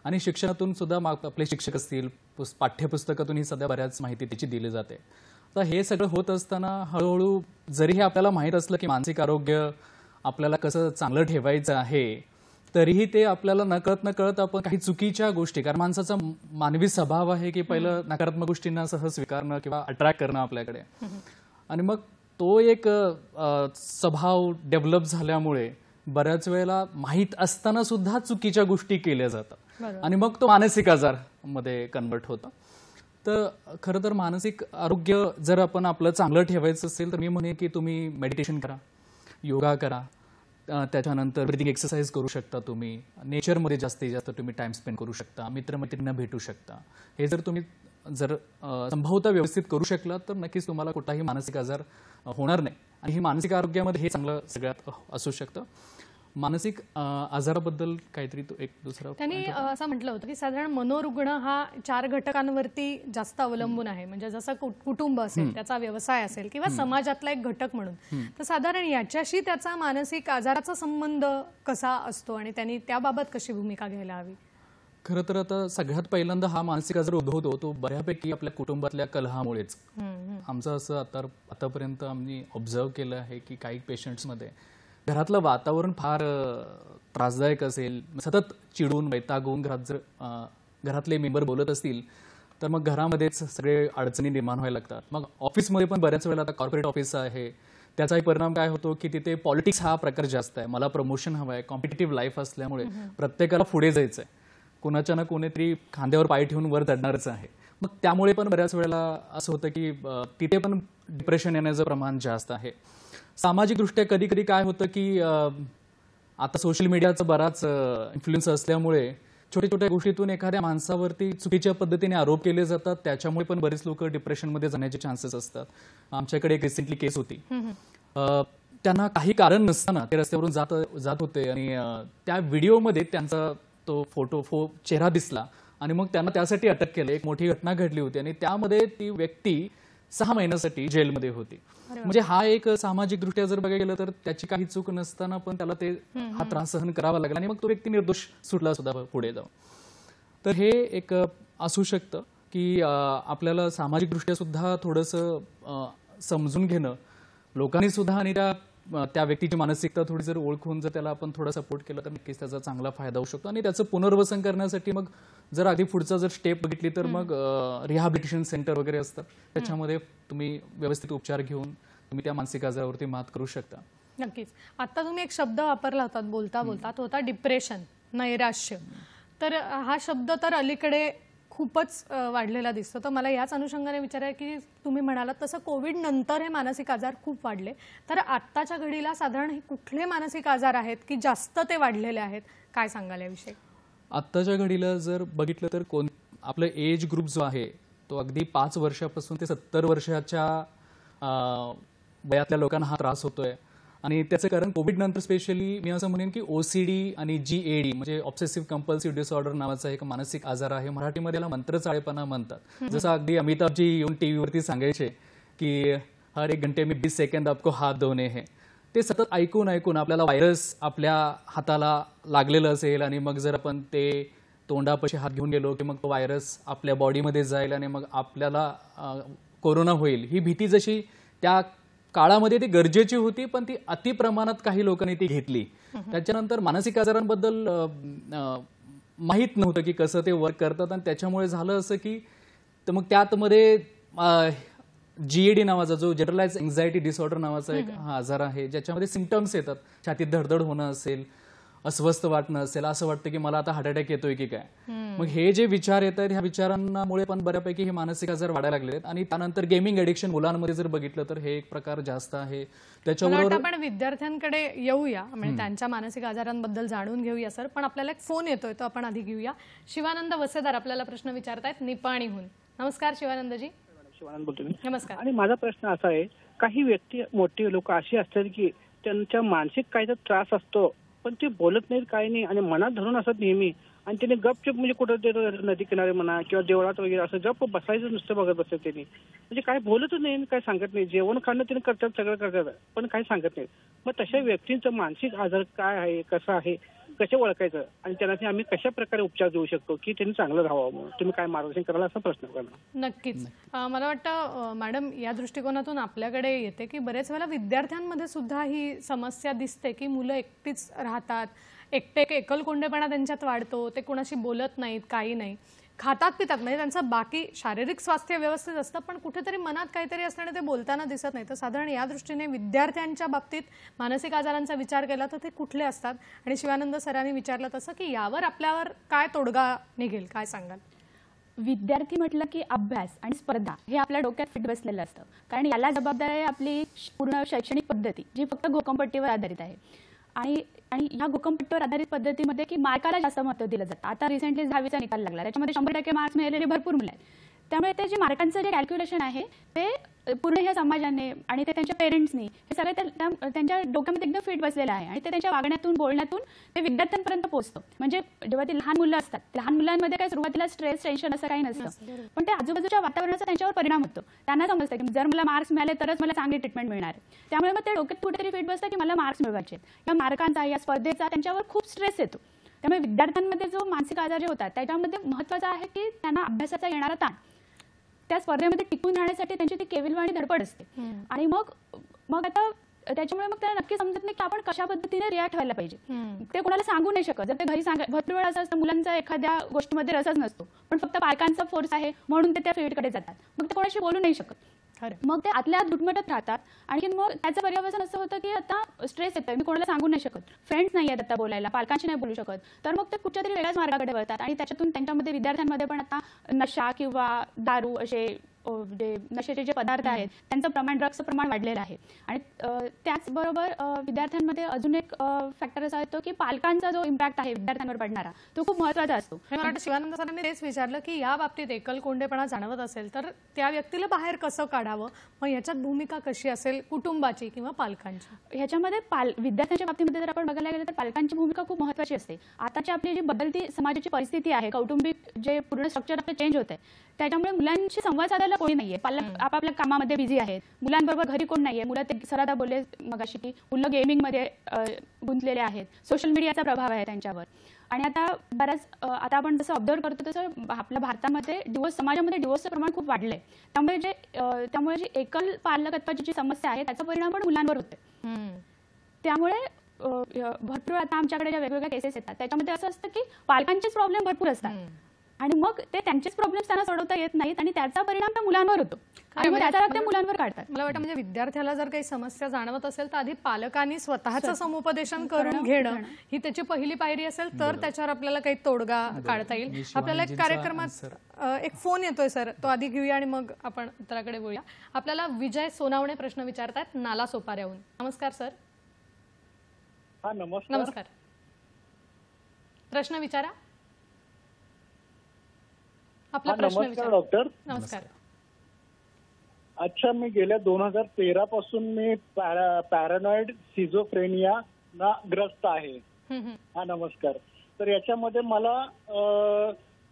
आणि शिक्षणातून सुद्धा आपले शिक्षक असतील, पाठ्यपुस्तकातून ही सध्या बऱ्याच माहिती त्याची दिली जाते. तर हे सगळं होत असताना हळूहळू जरीही आपल्याला माहीत असलं की मानसिक आरोग्य आपल्याला कसं चांगलं ठेवायचं आहे, तरीही ते आपल्याला नकळत आपण काही चुकीच्या गोष्टी, कारण माणसाचा मानवी स्वभाव आहे की पहिलं नकारात्मक गोष्टींना सहज स्वीकारणं किंवा अट्रॅक्ट करणं आपल्याकडे, आणि मग तो एक स्वभाव डेव्हलप झाल्यामुळे बऱ्याच वेळेला माहीत असताना सुद्धा चुकीच्या गोष्टी केल्या जातात आणि मग तो मानसिक आजार मध्ये कन्वर्ट होतो. तर खरं तर मानसिक आरोग्य जर आपण आपलं चांगलं ठेवायचं असेल तर मी म्हणेन की तुम्ही मेडिटेशन करा, योगा करा, त्याच्यानंतर ब्रीदिंग एक्सरसाइज करू शकता, तुम्ही नेचरमध्ये जास्तीत जास्त तुम्ही टाइम स्पेंड करू शकता, मित्रमैत्रिणींना भेटू शकता. हे जर तुम्ही संभवता व्यवस्थित करू शकला तर नक्कीच तुम्हाला कुठलाही मानसिक आजार होणार नाही. आणि ही मानसिक आरोग्यामध्ये हे चांगलं सगळ्यात असू शकतं. मानसिक आजाराबद्दल काहीतरी एक दुसरा त्यांनी असं म्हटलं होतं की साधारण मनोरुग्ण हा 4 घटकांवरती जास्त अवलंबून आहे, म्हणजे जसं कुटुंब असेल, त्याचा व्यवसाय असेल किंवा समाजातला एक घटक म्हणून. तर साधारण याच्याशी त्याचा मानसिक आजाराचा संबंध कसा असतो आणि त्यांनी त्याबाबत कशी भूमिका घ्यायला हवी? खरं तर आता सगळ्यात पहिल्यांदा हा मानसिक आजार उद्भवतो तो बऱ्यापैकी आपल्या कुटुंबातल्या कलहामुळेच. आमचं असं आतापर्यंत आम्ही ऑब्झर्व केलं आहे की काही पेशंट्समध्ये घरातलं वातावरण फार त्रासदायक असेल, सतत चिडून वैतागून घरातले मेंबर बोलत असतील तर मग घरामध्येच सगळे अडचणी निर्माण व्हायला लागतात. मग ऑफिसमध्ये पण बऱ्याच वेळेला आता कॉर्पोरेट ऑफिस आहे, त्याचाही परिणाम काय होतो की तिथे पॉलिटिक्स हा प्रकार जास्त आहे, मला प्रमोशन हवं आहे, कॉम्पिटिटिव्ह लाईफ असल्यामुळे प्रत्येकाला पुढे जायचं आहे, कोणाच्या ना कोणीतरी खांद्यावर पाय ठेवून वर चढणारच आहे. मग त्यामुळे पण बऱ्याच वेळेला असं होतं की तिथे पण डिप्रेशन येण्याचं प्रमाण जास्त आहे. सामाजिकदृष्ट्या कधी कधी काय होतं की आता सोशल मीडियाचा बराच इन्फ्लुएन्स असल्यामुळे छोट्या छोट्या गोष्टीतून एखाद्या माणसावरती चुकीच्या पद्धतीने आरोप केले जातात, त्याच्यामुळे पण बरेच लोक डिप्रेशनमध्ये जाण्याचे चान्सेस असतात. आमच्याकडे एक रिसेंटली केस होती, त्यांना काही कारण नसताना ते रस्त्यावरून जात होते आणि त्या व्हिडिओमध्ये त्यांचा तो चेहरा दिसला आणि मग त्यांना त्यासाठी अटक केलं. एक मोठी घटना घडली होती आणि त्यामध्ये ती व्यक्ती 6 महिन्यासाठी जेलमध्ये होती. म्हणजे हा एक सामाजिक दृष्ट्या जर बघायला गेलं तर त्याची काही चूक नसताना पण त्याला हा त्रास सहन करावा लागला आणि मग तो व्यक्ती निर्दोष सुटला सुद्धा पुढे जाऊन. तर हे एक असू शकतं की आपल्याला सामाजिक दृष्ट्या सुद्धा थोडंसं समजून घेणं, लोकांनी सुद्धा आणि त्या व्यक्तीची मानसिकता थोडी जर ओळखून जर त्याला आपण थोडा सपोर्ट केला तर नक्कीच त्याचा चांगला फायदा होऊ शकतो. आणि त्याचं पुनर्वसन करण्यासाठी मग जर आधी पुढचा जर स्टेप बघितली तर मग रिहॅबिलिटेशन सेंटर वगैरे असतात, त्याच्यामध्ये तुम्ही व्यवस्थित उपचार घेऊन तुम्ही त्या मानसिक आजारावरती मात करू शकता. नक्कीच. आता तुम्ही एक शब्द वापरला होता बोलता तो होता डिप्रेशन, नैराश्य. तर हा शब्द तर अलीकडे खूपच वाढलेला दिसतो. तर मला याच अनुषंगाने विचारायचं की तुम्ही म्हणालात तसं कोविड नंतर हे मानसिक आजार खूप वाढले, तर आत्ताच्या घडीला साधारण कुठले मानसिक आजार आहेत की जास्त ते वाढलेले आहेत, काय सांगाल याविषयी? आत्ताच्या घडीला जर बघितलं तर आपलं एज ग्रुप जो आहे तो अगदी 5 वर्षापासून ते 70 वर्षाच्या वयातल्या लोकांना हा त्रास होतोय. आणि त्याचं कारण कोविड नंतर स्पेशली मी असं म्हणेन की OCD आणि GAD म्हणजे ऑब्सेसिव्ह कंपल्सिव्ह डिसऑर्डर नावाचा एक मानसिक आजार आहे. मराठीमध्ये याला मंत्रचाळेपणा म्हणतात. जसं अगदी अमिताभजी येऊन टीव्हीवरती सांगायचे की हर 1 घंटे में 20 सेकंद आपको हात धोने हैं. ते सतत ऐकून आपल्याला व्हायरस आपल्या हाताला लागलेलं असेल आणि मग जर आपण ते तोंडापाशी हात घेऊन गेलो की मग तो व्हायरस आपल्या बॉडीमध्ये जाईल आणि मग आपल्याला कोरोना होईल, ही भीती जशी त्या काळामध्ये ती गरजेची होती, पण ती अतिप्रमाणात काही लोकांनी ती घेतली. त्याच्यानंतर मानसिक आजारांबद्दल माहीत नव्हतं की कसं ते वर्क करतात आणि त्याच्यामुळे झालं असं की तर मग त्यातमध्ये GAD नावाचा जो जनरलाइज एन्झायटी डिसऑर्डर नावाचा एक हा आजार आहे, ज्याच्यामध्ये सिम्पटम्स येतात. छातीत धडधड होणं असेल, अस्वस्थ वाटणं असेल, असं वाटतं की मला आता हार्ट अटॅक येतोय की काय. मग हे जे विचार येत आहेत, ह्या विचारांमुळे पण बऱ्यापैकी हे मानसिक आजार वाढायला लागले आहेत. आणि त्यानंतर गेमिंग ॲडिक्शन मुलांमध्ये जर बघितलं तर हे एक प्रकार जास्त आहे. त्याच्याबरोबर आपण विद्यार्थ्यांकडे येऊया, म्हणजे त्यांच्या मानसिक आजारांबद्दल जाणून घेऊया सर. पण आपल्याला एक फोन येतोय, तो आपण आधी घेऊया. शिवानंद वसेदार आपल्याला प्रश्न विचारतायत निपाणीहून. नमस्कार शिवानंदजी. शिवानंद बोलतो मी. नमस्कार. आणि माझा प्रश्न असा आहे, काही व्यक्ती मोठी लोक अशी असतात की त्यांच्या मानसिक काहीतरी त्रास असतो, पण ते बोलत नाहीत, काही नाही, आणि मनात धरून असत नेहमी, आणि त्याने गपचूप म्हणजे कुठं नदी किनारे म्हणा किंवा देवळात वगैरे असं गप्प बसायचं, नुसतं बघत बसतात त्यांनी, म्हणजे काय बोलतच नाही, काय सांगत नाही. जेवण खाणं त्यांनी करतात, सगळं करतात, पण काही सांगत नाही. मग तशा व्यक्तींचा मानसिक आजार काय आहे, कसं आहे, कसं ओळखायचं, आणि त्यांना आम्ही कशा प्रकारे उपचार देऊ शकतो की त्यांनी चांगलं राहावं, म्हणून तुम्ही काय मार्गदर्शन कराल असा प्रश्न करणार. नक्कीच. मला वाटतं मॅडम या दृष्टिकोनातून आपल्याकडे येते की बरेच वेळेला विद्यार्थ्यांमध्ये सुद्धा ही समस्या दिसते की मुलं एकटीच राहतात, एकलकोंडेपणा त्यांच्यात वाढतो, ते कोणाशी बोलत नाहीत, काही नाही, खातात पितात, म्हणजे त्यांचं बाकी शारीरिक स्वास्थ्य व्यवस्थित असतं, पण कुठेतरी मनात काहीतरी असल्याने ते बोलताना दिसत नाही. तर साधारण या दृष्टीने विद्यार्थ्यांच्या बाबतीत मानसिक आजारांचा विचार केला तर ते कुठले असतात, आणि शिवानंद सरांनी विचारलं तसं की यावर आपल्यावर काय तोडगा निघेल, काय सांगाल? विद्यार्थी म्हटलं की अभ्यास आणि स्पर्धा हे आपल्या डोक्यात फिट बसलेलं असतं, कारण याला जबाबदार आहे आपली पूर्ण शैक्षणिक पद्धती, जी फक्त घोकंपट्टीवर आधारित आहे. आणि ह्या भूकंपट्टीवर आधारित पद्धतीमध्ये की मार्काला जास्त महत्त्व दिलं जातं. आता रिसेंटली 10वीचा निकाल लागला, त्याच्यामध्ये 100% मार्क्स मिळालेले भरपूर मुलं आहेत. त्यामुळे ते जे मार्कांचं जे कॅल्क्युलेशन आहे ते पूर्ण ह्या समाजाने आणि ते त्यांच्या पेरेंट्सनी हे सगळं त्यांच्या डोक्यामध्ये एकदम फिट बसलेलं आहे, आणि ते त्यांच्या वागण्यातून बोलण्यातून ते विद्यार्थ्यांपर्यंत पोहोचतं. म्हणजे जेव्हा ती लहान मुलं असतात, लहान मुलांमध्ये काय सुरुवातीला स्ट्रेस, टेन्शन असं काही नसतं, पण ते आजूबाजूच्या वातावरणाचा त्यांच्यावर परिणाम होतो. त्यांना समजतं की जर मला मार्क्स मिळाले तरच मला चांगली ट्रीटमेंट मिळणार आहे. त्यामुळे मग ते डोक्यात कुठेतरी फिट बसतं की मला मार्क्स मिळवायचे. या मार्कांचा, या स्पर्धेचा त्यांच्यावर खूप स्ट्रेस येतो. त्यामुळे विद्यार्थ्यांमध्ये जो मानसिक आजार जे होतात त्याच्यामध्ये महत्त्वाचं आहे की त्यांना अभ्यासाचा येणारा ताण, त्या स्पर्धेमध्ये टिकून राहण्यासाठी त्यांची ती केविलवाणी धडपड असते. आणि मग आता त्याच्यामुळे मग त्यांना नक्की समजत नाही की आपण कशा पद्धतीने रिॲक्ट व्हायला पाहिजे. ते कोणाला सांगू नाही शकत. जर ते घरी भरपूर वेळा असं असतं, मुलांचा एखाद्या गोष्टीमध्ये रसच नसतो, पण फक्त पालकांचा फोर्स आहे म्हणून ते त्या फील्डकडे जातात, मग ते कोणाशी बोलू नाही शकत. मग ते आतल्या आत घुटमटत राहतात. आणि मग त्याचं पर्यवसन असं होतं की आता स्ट्रेस येतोय, मी कोणाला सांगू नाही शकत, फ्रेंड्स नाही आहेत आता बोलायला, पालकांशी नाही बोलू शकत, तर मग ते कुठच्या तरी वेगळ्याच मार्गाकडे वळतात. आणि त्याच्यातून त्यांच्यामध्ये विद्यार्थ्यांमध्ये पण आता नशा किंवा दारू असे नशेचे जे पदार्थ आहेत त्यांचं प्रमाण, ड्रग्सचं प्रमाण वाढलेलं आहे. आणि त्याचबरोबर विद्यार्थ्यांमध्ये अजून एक फॅक्टर असा येतो की पालकांचा जो इम्पॅक्ट आहे विद्यार्थ्यांवर पडणारा तो खूप महत्त्वाचा असतो. मला वाटतं शिवानंद सरांनी तेच विचारलं की या बाबतीत एकलकोंडेपणा जाणवत असेल तर त्या व्यक्तीला बाहेर कसं काढावं, मग याच्यात भूमिका कशी असेल कुटुंबाची किंवा पालकांची? ह्याच्यामध्ये विद्यार्थ्यांच्या बाबतीमध्ये जर आपण बघायला गेलं तर पालकांची भूमिका खूप महत्त्वाची असते. आताची आपली जी बदलती समाजाची परिस्थिती आहे, कौटुंबिक जे पूर्ण स्ट्रक्चर आपलं चेंज होत आहे, त्याच्यामुळे मुलांशी संवाद साधायला कोणी नाहीये. पालक आपापल्या कामामध्ये बिझी आहेत, मुलांबरोबर घरी कोण नाहीये. मुलं ते सरादा बोलले मगाशी की मुलं गेमिंगमध्ये गुंतलेले आहेत, सोशल मीडियाचा प्रभाव आहे त्यांच्यावर. आणि आता आपण जसं ऑब्झर्व करतो तसं आपल्या भारतामध्ये समाजामध्ये डिवोर्सचं प्रमाण खूप वाढलंय. त्यामुळे जी एकल पालकत्वाची जी समस्या आहे त्याचा परिणाम पण मुलांवर होते. त्यामुळे भरपूर आता आमच्याकडे ज्या वेगवेगळ्या केसेस येतात त्याच्यामध्ये असं असतं की पालकांचेच प्रॉब्लेम भरपूर असतात, आणि मग ते त्यांचेच प्रॉब्लेम्स त्यांना सोडवता येत नाहीत, आणि त्याचा परिणाम त्या मुलांवर होतो, आणि मग त्याचा राग त्या मुलांवर काढतात. मला वाटतं म्हणजे विद्यार्थ्याला जर काही समस्या जाणवत असेल तर आधी पालकांनी स्वतःचं समुपदेशन करून घेणं ही त्याची पहिली पायरी असेल तर त्याच्यावर आपल्याला काही तोडगा काढता येईल. आपल्याला एक कार्यक्रमात एक फोन येतोय सर, तो आधी घेऊया आणि मग आपण उत्तराकडे बोलूया. आपल्याला विजय सोनावणे प्रश्न विचारतात नाला सोपाऱ्याहून. नमस्कार सर. नमस्कार. प्रश्न विचारा. आपला प्रश्न नमस्कार डॉक्टर. नमस्कार. अच्छा, मी गेल्या 2013 पासून मी पॅरानॉइड सिझोफ्रेनिया ना ग्रस्त आहे. नमस्कार. तर याच्यामध्ये मला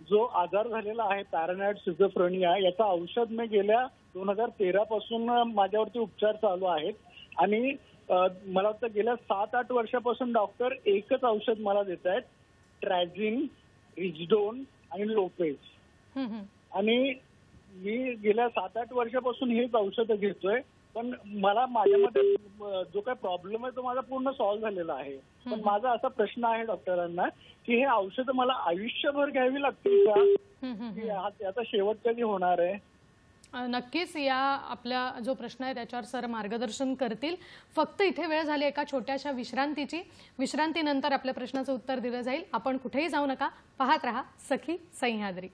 जो आजार झालेला आहे पॅरानॉइड सिझोफ्रेनिया, याचं औषध मी गेल्या 2013 पासून माझ्यावरती उपचार चालू आहेत. आणि मला वाटतं गेल्या 7-8 वर्षापासून डॉक्टर एकच औषध मला देत आहेत, ट्रॅझिन रिजडोन आणि लोपेज. आणि मी गेल्या 7-8 वर्षापासून हेच औषधं घेतोय, पण मला माझ्यामध्ये जो काही प्रॉब्लेम आहे तो माझा पूर्ण सॉल्व्ह झालेला आहे. पण माझा असा प्रश्न आहे डॉक्टरांना की हे औषधं मला आयुष्यभर घ्यावी लागतील का, की याचा शेवट कधी होणार आहे? नक्कीच या आपला जो प्रश्न आहे त्याच्यावर सर मार्गदर्शन करतील. फक्त इथे वेळ झाली एका छोट्याशा विश्रांतीची. विश्रांतीनंतर आपल्या प्रश्नाचं उत्तर दिलं जाईल. आपण कुठेही जाऊ नका, पाहत रहा सखी सह्याद्री.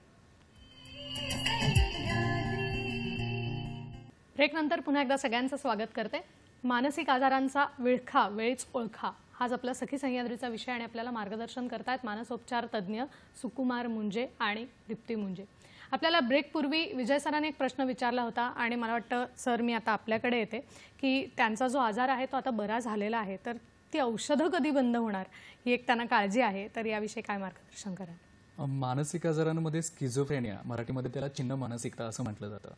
ब्रेक नंतर पुन्हा एकदा सगळ्यांचं स्वागत करते. मानसिक आजारांचा विळखा वेळीच ओळखा हाच आपला सखी सह्याद्रीचा विषय आणि आपल्याला मार्गदर्शन करतायत मानसोपचार तज्ज्ञ सुकुमार मुंजे आणि दीप्ती मुंजे. आपल्याला ब्रेकपूर्वी विजय सरांनी एक प्रश्न विचारला होता आणि मला वाटतं सर मी आता आपल्याकडे येते की त्यांचा जो आजार आहे तो आता बरा झालेला आहे, तर ती औषधं कधी बंद होणार ही एक त्यांना काळजी आहे. तर याविषयी काय मार्गदर्शन कराल? मानसिक आजारांमध्ये स्किझोफ्रेनिया, मराठीमध्ये त्याला चिन्ह मानसिकता असं म्हटलं जातं.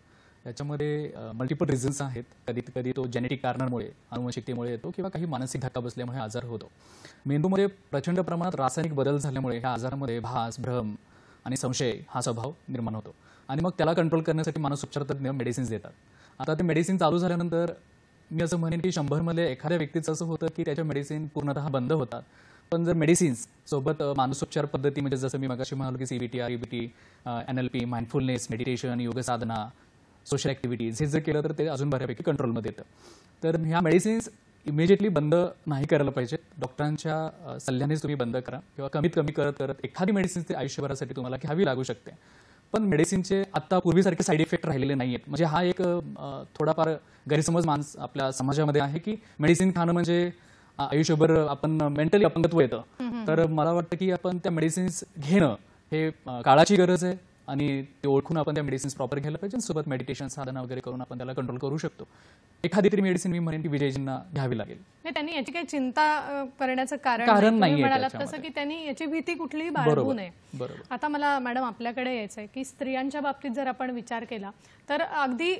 याच्यामध्ये मल्टिपल रिझन्स आहेत. कधी तो जेनेटिक कारणांमुळे, अनुवंशिकतेमुळे येतो किंवा काही मानसिक धक्का बसल्यामुळे आजार होतो. मेंदूमध्ये प्रचंड प्रमाणात रासायनिक बदल झाल्यामुळे ह्या आजारामध्ये भास, भ्रम आणि संशय हा स्वभाव निर्माण होतो आणि मग त्याला कंट्रोल करण्यासाठी मानसोपचार तज्ज्ञ मेडिसिन्स देतात. आता ते मेडिसिन चालू झाल्यानंतर मी असं म्हणेन की 100 मध्ये एखाद्या व्यक्तीचं असं होतं की त्याच्या मेडिसिन पूर्णतः बंद होतात. पण जर मेडिसिन्स सोबत मानसोपचार पद्धती म्हणजे जसं मी मगाशी म्हणालो की CBT, REBT, NLP, mindfulness, meditation, योग साधना, सोशल ॲक्टिव्हिटीज हे जर केलं तर ते अजून बऱ्यापैकी कंट्रोलमध्ये येतं. तर ह्या मेडिसिन्स इमिजिएटली बंद नाही करायला पाहिजेत. डॉक्टरांच्या सल्ल्यानेच तुम्ही बंद करा किंवा कमीत कमी करत एखादी मेडिसिन ते आयुष्यभरासाठी तुम्हाला घ्यावी लागू शकते. पण मेडिसिनचे आत्ता पूर्वीसारखे साईड इफेक्ट राहिलेले नाही आहेत. म्हणजे हा एक थोडाफार गैरसमज आपल्या समाजामध्ये आहे की मेडिसिन खाणं म्हणजे आयुष्यभर आपण मेंटली अपंगत्व येतं. तर मला वाटतं की आपण त्या मेडिसिन्स घेणं हे काळाची गरज आहे आणि ते ओळखून आपण त्या मेडिसिन्स प्रॉपर घ्यायला पाहिजे. सोबत मेडिटेशन साधना वगैरे करून आपण त्याला कंट्रोल करू शकतो. एखादी तरी मेडिसिन मी म्हणेन की विजयजींना घ्यावी लागेल. नाही, त्यांनी याची काही चिंता करण्याचं कारण नाही म्हणालात तसं की त्यांनी याची भीती कुठलीही बाळगू नये. आता मला मॅडम आपल्याकडे यायचं आहे की स्त्रियांच्या बाबतीत जर आपण विचार केला तर अगदी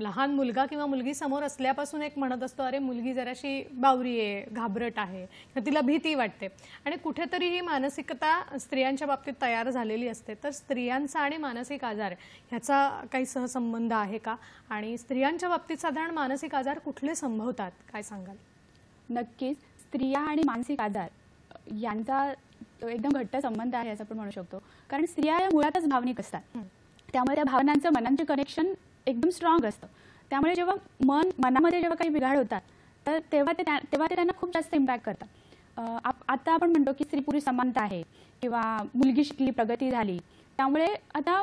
लहान मुलगा किंवा मुलगी समोर असल्यापासून एक म्हणत असतो अरे मुलगी जराशी बावरी आहे, घाबरट आहे, तिला भीती वाटते आणि कुठेतरी ही मानसिकता स्त्रियांच्या बाबतीत तयार झालेली असते. तर स्त्रियांचा आणि मानसिक आजार ह्याचा काही सहसंबंध आहे का आणि स्त्रियांच्या बाबतीत साधारण मानसिक आजार कुठले संभवतात काय सांगाल? नक्कीच स्त्रिया आणि मानसिक आजार यांचा एकदम घट्ट संबंध आहे असं आपण म्हणू शकतो. कारण स्त्रिया या मुळातच भावनिक असतात, त्यामुळे त्या भावनांचं मनांचे कनेक्शन एकदम स्ट्रॉंग असतं. त्यामुळे जेव्हा मनामध्ये जेव्हा काही बिघाड होतात तर तेव्हा ते त्यांना खूप जास्त इम्पॅक्ट करतात. आता आपण म्हणतो की स्त्री पुरुष समानता आहे किंवा मुलगी शिकली, प्रगती झाली, त्यामुळे आता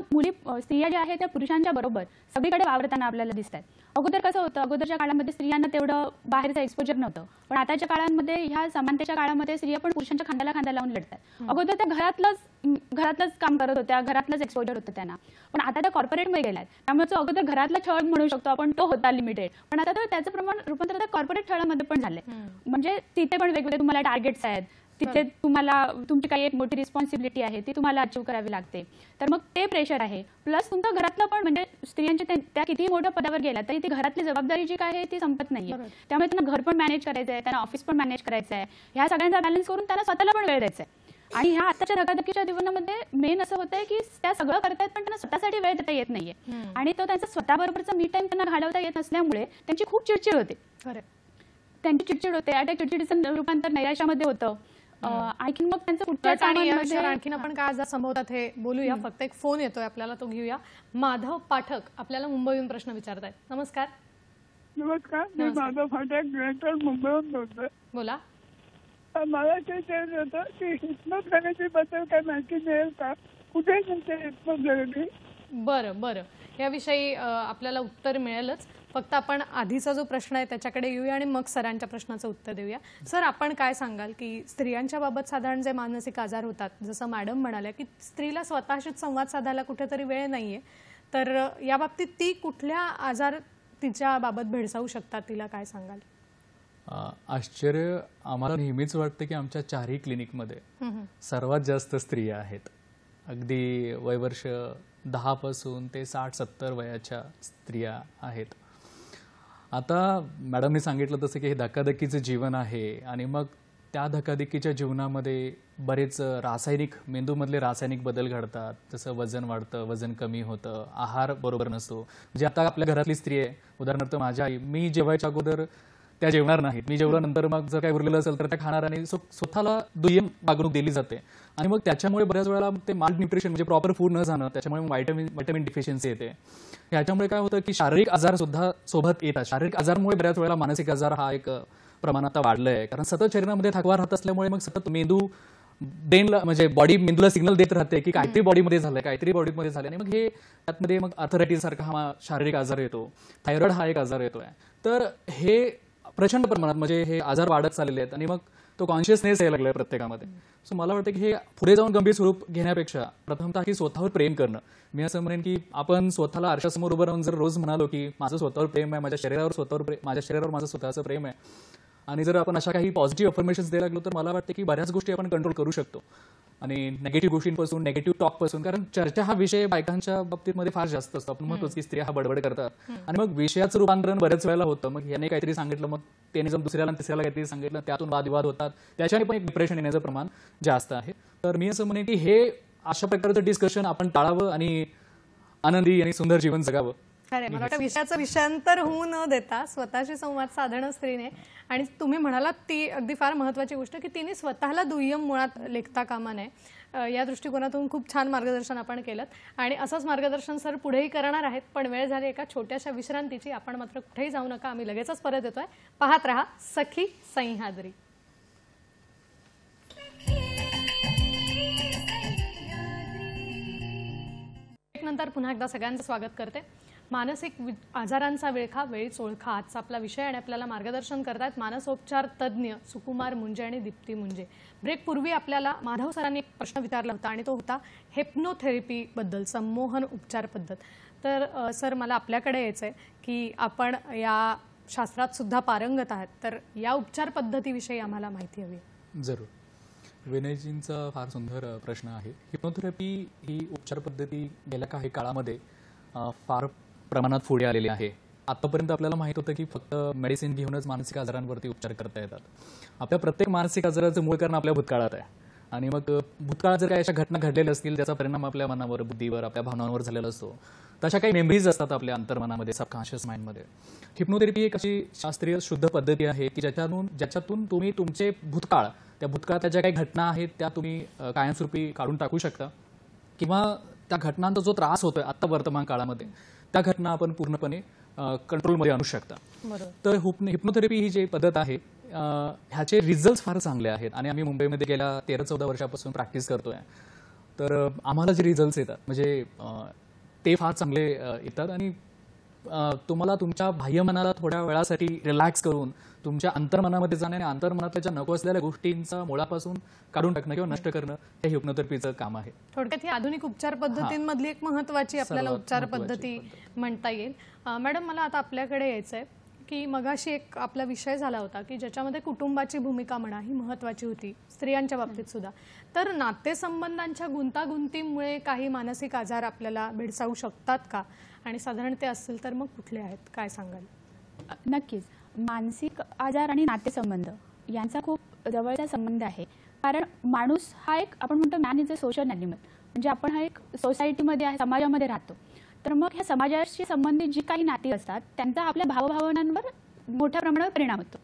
स्त्रिया ज्या आहेत त्या पुरुषांच्या बरोबर सगळीकडे वावरताना आपल्याला दिसत आहेत. अगोदर कसं होतं, अगोदरच्या काळामध्ये स्त्रियांना तेवढं बाहेरचं एक्सपोजर नव्हतं, पण आताच्या काळामध्ये ह्या समानतेच्या काळामध्ये स्त्रिया पण पुरुषांच्या खांद्याला खांदा लावून लढतात. अगोदर त्या घरातलंच काम करत होत्या, घरातलंच एक्सपोजर होतं त्यांना, पण आता त्या कॉर्पोरेटमध्ये गेल्यात. त्यामुळे जो अगोदर घरातला छळ म्हणू शकतो आपण तो होता लिमिटेड, पण आता तर त्याचं प्रमाण रूपांतर आता कॉर्पोरेट छळामध्ये पण झालंय. म्हणजे तिथे पण वेगवेगळे तुम्हाला टार्गेट्स आहेत, तिथे तुमची काही एक मोठी रिस्पॉन्सिबिलिटी आहे ती तुम्हाला अचीव्ह करावी लागते. तर मग ते प्रेशर आहे. प्लस तुमचं घरातलं पण म्हणजे स्त्रियांच्या त्या कितीही मोठ्या पदावर गेल्या तरी ती घरातली जबाबदारी जी काय आहे ती संपत नाहीये. त्यामुळे त्यांना घर पण मॅनेज करायचं आहे, त्यांना ऑफिस पण मॅनेज करायचं आहे. ह्या सगळ्यांचा बॅलन्स करून त्यांना स्वतःला पण वेळ द्यायचा आहे. आणि ह्या आताच्या धकाधकीच्या जीवनामध्ये मेन असं होतंय की त्या सगळं करतायत पण त्यांना स्वतःसाठी वेळ देता येत नाहीये आणि तो त्यांचा स्वतःबरोबरचा मी टाइम त्यांना घालवता येत नसल्यामुळे त्यांची खूप चिडचिड होते. त्यांची चिडचिड होते आणि त्या चिडचिडीचं रूपांतर नैराश्यामध्ये होतं. आणखी मग त्यांचं कुठल्या कामांमध्ये आणखीन आपण काय आजार संभवतात हे बोलूया. फक्त एक फोन येतोय आपल्याला, तो घेऊया. माधव पाठक आपल्याला मुंबईहून प्रश्न विचारतायत. नमस्कार. नमस्कार, मी माधव पाठक ग्रेटर मुंबईहून बोलतोय. बोला. मला ते होतं की हिप्नोथेरपी बद्दल काय माहिती मिळेल का? कुठे मिळते हिप्नोथेरपी? बरं याविषयी आपल्याला उत्तर मिळेलच. फक्त आपण आधीचा जो प्रश्न आहे त्याच्याकडे येऊया आणि मग सरांच्या प्रश्नाचं उत्तर देऊया. सर, आपण काय सांगाल की स्त्रियांच्या बाबत साधारण जे मानसिक आजार होतात, जसं मॅडम म्हणाल्या की स्त्रीला स्वतःशीच संवाद साधायला कुठेतरी वेळ नाहीये, तर या बाबतीत ती कुठल्या आजार तिच्या बाबत भेडसावू शकतात, तिला काय सांगाल? आश्चर्य आम्हाला नेहमीच वाटतं की आमच्या 4ही क्लिनिकमध्ये सर्वात जास्त स्त्रिया आहेत. अगदी वयवर्ष 10 पासून ते 60-70 वयाच्या स्त्रिया आहेत. आता मॅडमने सांगितलं तसं की हे धक्काधक्कीचं जीवन आहे आणि मग त्या धकाधकीच्या जीवनामध्ये बरेच रासायनिक मेंदूमधले रासायनिक बदल घडतात. जसं वजन वाढतं, वजन कमी होतं, आहार बरोबर नसतो. म्हणजे आता आपल्या घरातली स्त्री आहे, उदाहरणार्थ माझ्या आई, मी जेवायच्या अगोदर त्या जेवणार नाहीत, मी जेवल्यानंतर मग जर काही उरलेलं असेल तर त्या खाणार आणि स्वतःला दुय्यम वागणूक दिली जाते. आणि मग त्याच्यामुळे बऱ्याच वेळेला ते माल न्यूट्रिशन म्हणजे प्रॉपर फूड न जाणं, त्याच्यामुळे व्हायटॅमिन डिफिशियन्सी येते. ह्याच्यामुळे काय होतं की शारीरिक आजार सुद्धा सोबत येतात. शारीरिक आजारमुळे बऱ्याच वेळेला मानसिक आजार हा एक प्रमाणात वाढलाय, कारण सतत शरीरामध्ये थकवा राहत असल्यामुळे मग सतत मेंदू ब्रेनला म्हणजे बॉडी मेंदूला सिग्नल देत राहते की काहीतरी बॉडीमध्ये झालंय, काहीतरी बॉडीमध्ये झालंय. आणि मग हे त्यातमध्ये मग अर्थरायटिस सारखा हा शारीरिक आजार येतो, थायरॉइड हा एक आजार येतोय. तर हे प्रचंड प्रमाणात म्हणजे हे आजार वाढत चाललेले आहेत आणि मग तो कॉन्शियसनेस यायला लागलाय प्रत्येकामध्ये. सो मला वाटतं की हे पुढे जाऊन गंभीर स्वरूप घेण्यापेक्षा प्रथमतः की स्वतःवर प्रेम करणं. मी असं म्हणेन की आपण स्वतःला आरशासमोर उभं राहून जर रोज म्हणालो की माझं स्वतःवर प्रेम आहे, माझ्या शरीरावर माझं स्वतःचं प्रेम आहे, आणि जर आपण अशा काही पॉझिटिव्ह अफर्मेशन्स द्यायला लागलो तर मला वाटतं की बऱ्याच गोष्टी आपण कंट्रोल करू शकतो. आणि नेगेटिव्ह गोष्टींपासून, नेगेटिव्ह टॉकपासून, कारण चर्चा हा विषय बायकांच्या बाबतीमध्ये फार जास्त असतो. आपण म्हणतोच की स्त्रिया हा बडबड करतात आणि मग विषयाचं रूपांतरण बऱ्याच वेळेला होतं. मग याने काहीतरी सांगितलं, मग त्याने जर दुसऱ्याला तिसऱ्याला काहीतरी सांगितलं, त्यातून वादविवाद होतात, त्याच्याने पण एक डिप्रेशन येण्याचं प्रमाण जास्त आहे. तर मी असं म्हणेन की हे अशा प्रकारचं डिस्कशन आपण टाळावं आणि आनंदी आणि सुंदर जीवन जगावं. खरं मला वाटतं विषयाचं विषयांतर होऊ न देता स्वतःशी संवाद साधणं स्त्रीने. आणि तुम्ही म्हणालात ती अगदी फार महत्त्वाची गोष्ट की तिने स्वतःला दुय्यम मुळात लेखता कामा नये. या दृष्टिकोनातून खूप छान मार्गदर्शन आपण केलं आणि असंच मार्गदर्शन सर पुढेही करणार आहेत. पण वेळ झाली एका छोट्याशा विश्रांतीची. आपण मात्र कुठेही जाऊ नका, आम्ही लगेचच परत येतोय. पाहत रहा सखी सह्याद्री. नंतर पुन्हा एकदा सगळ्यांचं स्वागत करते. मानसिक आजारांचा विळखा वेळीच ओळखा आजचा आपला विषय आणि आपल्याला मार्गदर्शन करतायत मानसोपचार तज्ज्ञ सुकुमार मुंजे आणि दीप्ती मुंजे. ब्रेक पूर्वी आपल्याला माधव सरांनी एक प्रश्न विचारला होता आणि तो होता हिप्नोथेरपी बद्दल, संमोहन उपचार पद्धत. तर सर मला आपल्याकडे यायचंय की आपण या शास्त्रात सुद्धा पारंगत आहात, तर या उपचार पद्धतीविषयी आम्हाला माहिती हवी. जरूर. विनयजींचा फार सुंदर प्रश्न आहे. हिप्नोथेरपी ही उपचार पद्धती गेल्या काही काळामध्ये फार प्रमाणात पुढे आलेली आहे. आतापर्यंत आपल्याला माहित होतं की फक्त मेडिसिन घेऊनच मानसिक आजारांवरती उपचार करता येतात. आपल्या प्रत्येक मानसिक आजाराचं मूळ कारण आपल्या भूतकाळात आहे आणि मग भूतकाळात जर काही अशा घटना घडलेल्या असतील ज्याचा परिणाम आपल्या मनावर, बुद्धीवर, आपल्या भावनांवर झालेला असतो, तशा काही मेमरीज असतात आपल्या अंतर्मनामध्ये, सबकॉन्शियस माइंडमध्ये. हिप्नोथेरपी एक अशी शास्त्रीय शुद्ध पद्धती आहे की ज्याच्यातून तुम्ही तुमचे भूतकाळ, त्या भूतकाळातल्या ज्या काही घटना आहेत त्या तुम्ही कायमस्वरूपी काढून टाकू शकता किंवा त्या घटनांचा जो त्रास होतोय आता वर्तमान काळामध्ये त्या घटना आपण पूर्णपणे कंट्रोलमध्ये आणू शकता. तर हिप्नोथेरपी ही जी पद्धत आहे ह्याचे रिझल्ट फार चांगले आहेत आणि आम्ही मुंबईमध्ये गेल्या 13-14 वर्षापासून प्रॅक्टिस करतोय. तर आम्हाला जे रिझल्ट्स येतात म्हणजे ते फार चांगले येतात आणि तुम्हाला तुमच्या बाह्यमनाला थोड्या वेळासाठी रिलॅक्स करून तुमच्या अंतर्मनामध्ये जाणं आणि अंतर्मनातल्या ज्या नको असलेल्या गोष्टींचा मुळापासून काढून टाकणं किंवा नष्ट करणं हे हिप्नोथेरपीचं काम आहे. थोडक्यात ही आधुनिक उपचार पद्धतींमधली एक महत्त्वाची आपल्याला उपचार पद्धती म्हणता येईल. मॅडम मला आता आपल्याकडे यायचंय की मगाशी एक आपला विषय झाला होता की ज्याच्यामध्ये कुटुंबाची भूमिका म्हणा ही महत्त्वाची होती स्त्रियांच्या बाबतीत सुद्धा. तर नातेसंबंधांच्या गुंतागुंतीमुळे काही मानसिक आजार आपल्याला भेडसावू शकतात का आणि साधारण ते असतील तर मग कुठले आहेत, काय सांगाल? नक्कीच. मानसिक आजार आणि नातेसंबंध यांचा खूप जवळचा संबंध आहे. कारण माणूस हा एक, आपण म्हणतो man is a social animal, म्हणजे आपण हा एक सोसायटीमध्ये आहे, समाजामध्ये राहतो. तर मग ह्या समाजाशी संबंधित जी काही नाती असतात त्यांचा आपल्या भावभावनांवर मोठ्या प्रमाणावर परिणाम होतो.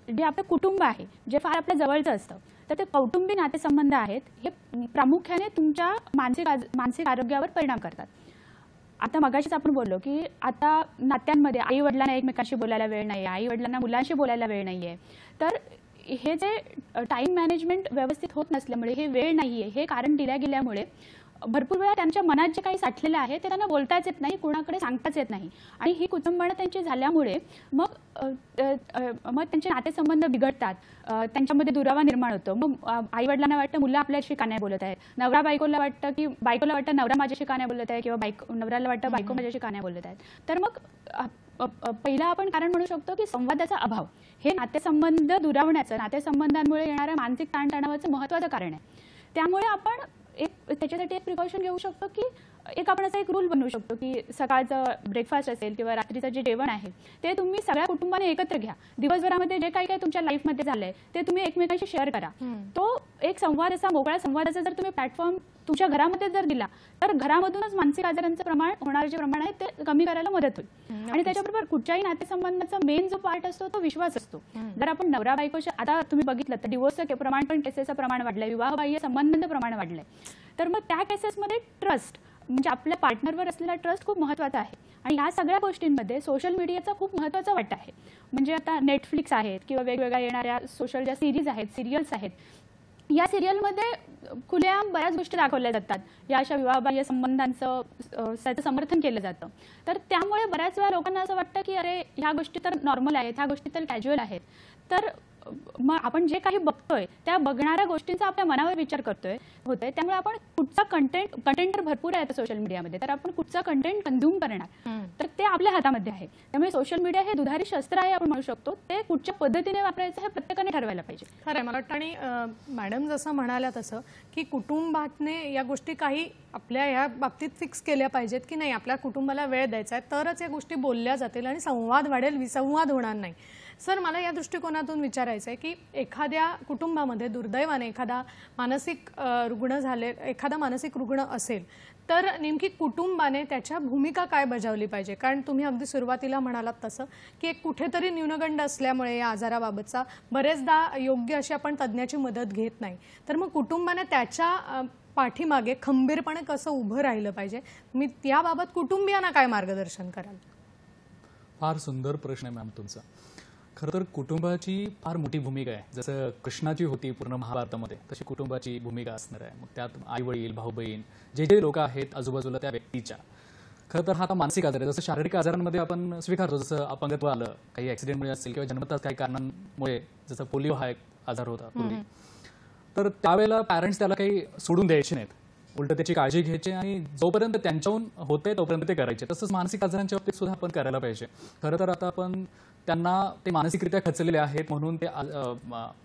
जे आपलं कुटुंब आहे जे फार आपल्या जवळचं असतं, तर ते कौटुंबिक नातेसंबंध आहेत हे प्रामुख्याने तुमच्या मानसिक आरोग्यावर परिणाम करतात. आता मगाशीच आपण बोललो की आता नात्यांमध्ये आई वडिलांना एकमेकांशी बोलायला वेळ नाही आहे, आई वडिलांना मुलांशी बोलायला वेळ नाही आहे. तर हे जे टाईम मॅनेजमेंट व्यवस्थित होत नसल्यामुळे, हे वेळ नाही आहे हे कारण दिल्या गेल्यामुळे भरपूर वेळा त्यांच्या मनात जे काही साठलेलं आहे ते त्यांना बोलताच येत नाही, कोणाकडे सांगताच येत नाही. आणि ही कुटुंबणं त्यांची झाल्यामुळे मग त्यांचे नातेसंबंध बिघडतात, त्यांच्यामध्ये दुरावा निर्माण होतो. मग आई वडिलांना वाटतं मुलं आपल्याशी का नाही बोलत आहे, बायकोला वाटतं नवरा माझ्याशी का नाही बोलत आहे, किंवा नवऱ्याला वाटतं बायको माझ्याशी का नाही बोलत आहेत. तर मग पहिला आपण कारण म्हणू शकतो की संवादाचा अभाव हे नातेसंबंध दुरावण्याचं, नातेसंबंधांमुळे येणाऱ्या मानसिक ताणतणावाचं महत्त्वाचं कारण आहे. त्यामुळे आपण त्याच्यासाठी एक प्रिकॉशन घेऊ शकतो की एक आपण असा एक रूल बनवू शकतो की सकाळचं ब्रेकफास्ट असेल किंवा रात्रीचं जे जेवण आहे ते तुम्ही सगळ्या कुटुंबाने एकत्र घ्या. दिवसभरामध्ये जे काही तुमच्या लाईफमध्ये झालंय ते तुम्ही एकमेकांशी शेअर करा. तो एक संवाद, असा मोकळा संवादाचा जर तुम्ही प्लॅटफॉर्म तुमच्या घरामध्ये जर दिला तर घरामधूनच मानसिक आजारांचं प्रमाण, होणारे जे प्रमाण आहे ते कमी करायला मदत होईल. आणि त्याच्याबरोबर कुठच्याही नातेसंबंधाचा मेन जो पार्ट असतो तो विश्वास असतो. जर आपण नवरा बायकोच्या, आता तुम्ही बघितलं तर डिवोर्सचं प्रमाण पण, केसेसचं प्रमाण वाढलंय, विवाहबाह्य संबंधांचं प्रमाण वाढलंय. तर मग त्या केसेसमध्ये ट्रस्ट, म्हणजे आपल्या पार्टनरवर असलेला ट्रस्ट खूप महत्त्वाचा आहे. आणि ह्या सगळ्या गोष्टींमध्ये सोशल मीडियाचा खूप महत्त्वाचा वाटा आहे. म्हणजे आता नेटफ्लिक्स आहेत किंवा वेगवेगळ्या येणाऱ्या सोशल ज्या सिरीज आहेत, सिरियल्स आहेत, या सिरियलमध्ये खुलेआम बऱ्याच गोष्टी दाखवल्या जातात. या अशा विवाहबाह्य संबंधांचं त्याचं समर्थन केलं जातं. तर त्यामुळे बऱ्याच वेळा लोकांना असं वाटतं की अरे ह्या गोष्टी तर नॉर्मल आहेत, ह्या गोष्टी तर कॅज्युअल आहेत. तर मग आपण जे काही बघतोय त्या बघणाऱ्या गोष्टींचा आपल्या मनावर विचार होतोय. त्यामुळे आपण कुठचा कंटेंट तर भरपूर आहे सोशल मीडियामध्ये, तर आपण कुठचा कंटेंट कंझ्युम करणार तर ते आपल्या हातामध्ये आहे. त्यामुळे सोशल मीडिया हे दुधारी शस्त्र आहे आपण म्हणू शकतो. ते कुठच्या पद्धतीने वापरायचं हे प्रत्येकाने ठरवायला पाहिजे. खरं मला वाटतं. आणि मॅडम जसं म्हणाल्या तसं की कुटुंबातने या गोष्टी काही आपल्या ह्या बाबतीत फिक्स केल्या पाहिजेत की नाही, आपल्या कुटुंबाला वेळ द्यायचा आहे तरच या गोष्टी बोलल्या जातील आणि संवाद वाढेल, विसंवाद होणार नाही. सर, मला या दृष्टिकोनातून विचारायचं आहे की एखाद्या कुटुंबामध्ये दुर्दैवाने एखादा मानसिक रुग्ण असेल तर नेमकी कुटुंबाने त्याच्या भूमिका काय बजावली पाहिजे? कारण तुम्ही अगदी सुरुवातीला म्हणालात तसं की एक कुठेतरी न्यूनगंड असल्यामुळे या आजाराबाबतचा बरेचदा योग्य अशी आपण तज्ज्ञाची मदत घेत नाही. तर मग कुटुंबाने त्याच्या पाठीमागे खंबीरपणे कसं उभं राहिलं पाहिजे? मी याबाबत कुटुंबियांना काय मार्गदर्शन कराल? फार सुंदर प्रश्न आहे मॅम तुमचा. खरं तर कुटुंबाची फार मोठी भूमिका आहे. जसं कृष्णाची होती पूर्ण महाभारतामध्ये, तशी कुटुंबाची भूमिका असणार आहे. मग त्यात आई वडील, भाऊ बहीण, जे लोक आहेत आजूबाजूला त्या व्यक्तीच्या. खरं तर हा आता मानसिक आजार आहे. जसं शारीरिक आजारांमध्ये आपण स्वीकारतो, जसं अपंगत्व आलं, काही ॲक्सिडेंटमुळे असेल किंवा जन्मताच काही कारणांमुळे, जसं पोलिओ हा एक आजार होता पूर्वी, तर त्यावेळेला पॅरेंट्स त्याला काही सोडून द्यायचे नाहीत, उलट त्याची काळजी घ्यायची आणि जोपर्यंत त्यांच्याहून होते तोपर्यंत ते करायचे. तसंच मानसिक आजारांच्या बाबतीत सुद्धा आपण करायला पाहिजे. खरं तर आता आपण त्यांना ते मानसिकरित्या खचलेले आहेत म्हणून ते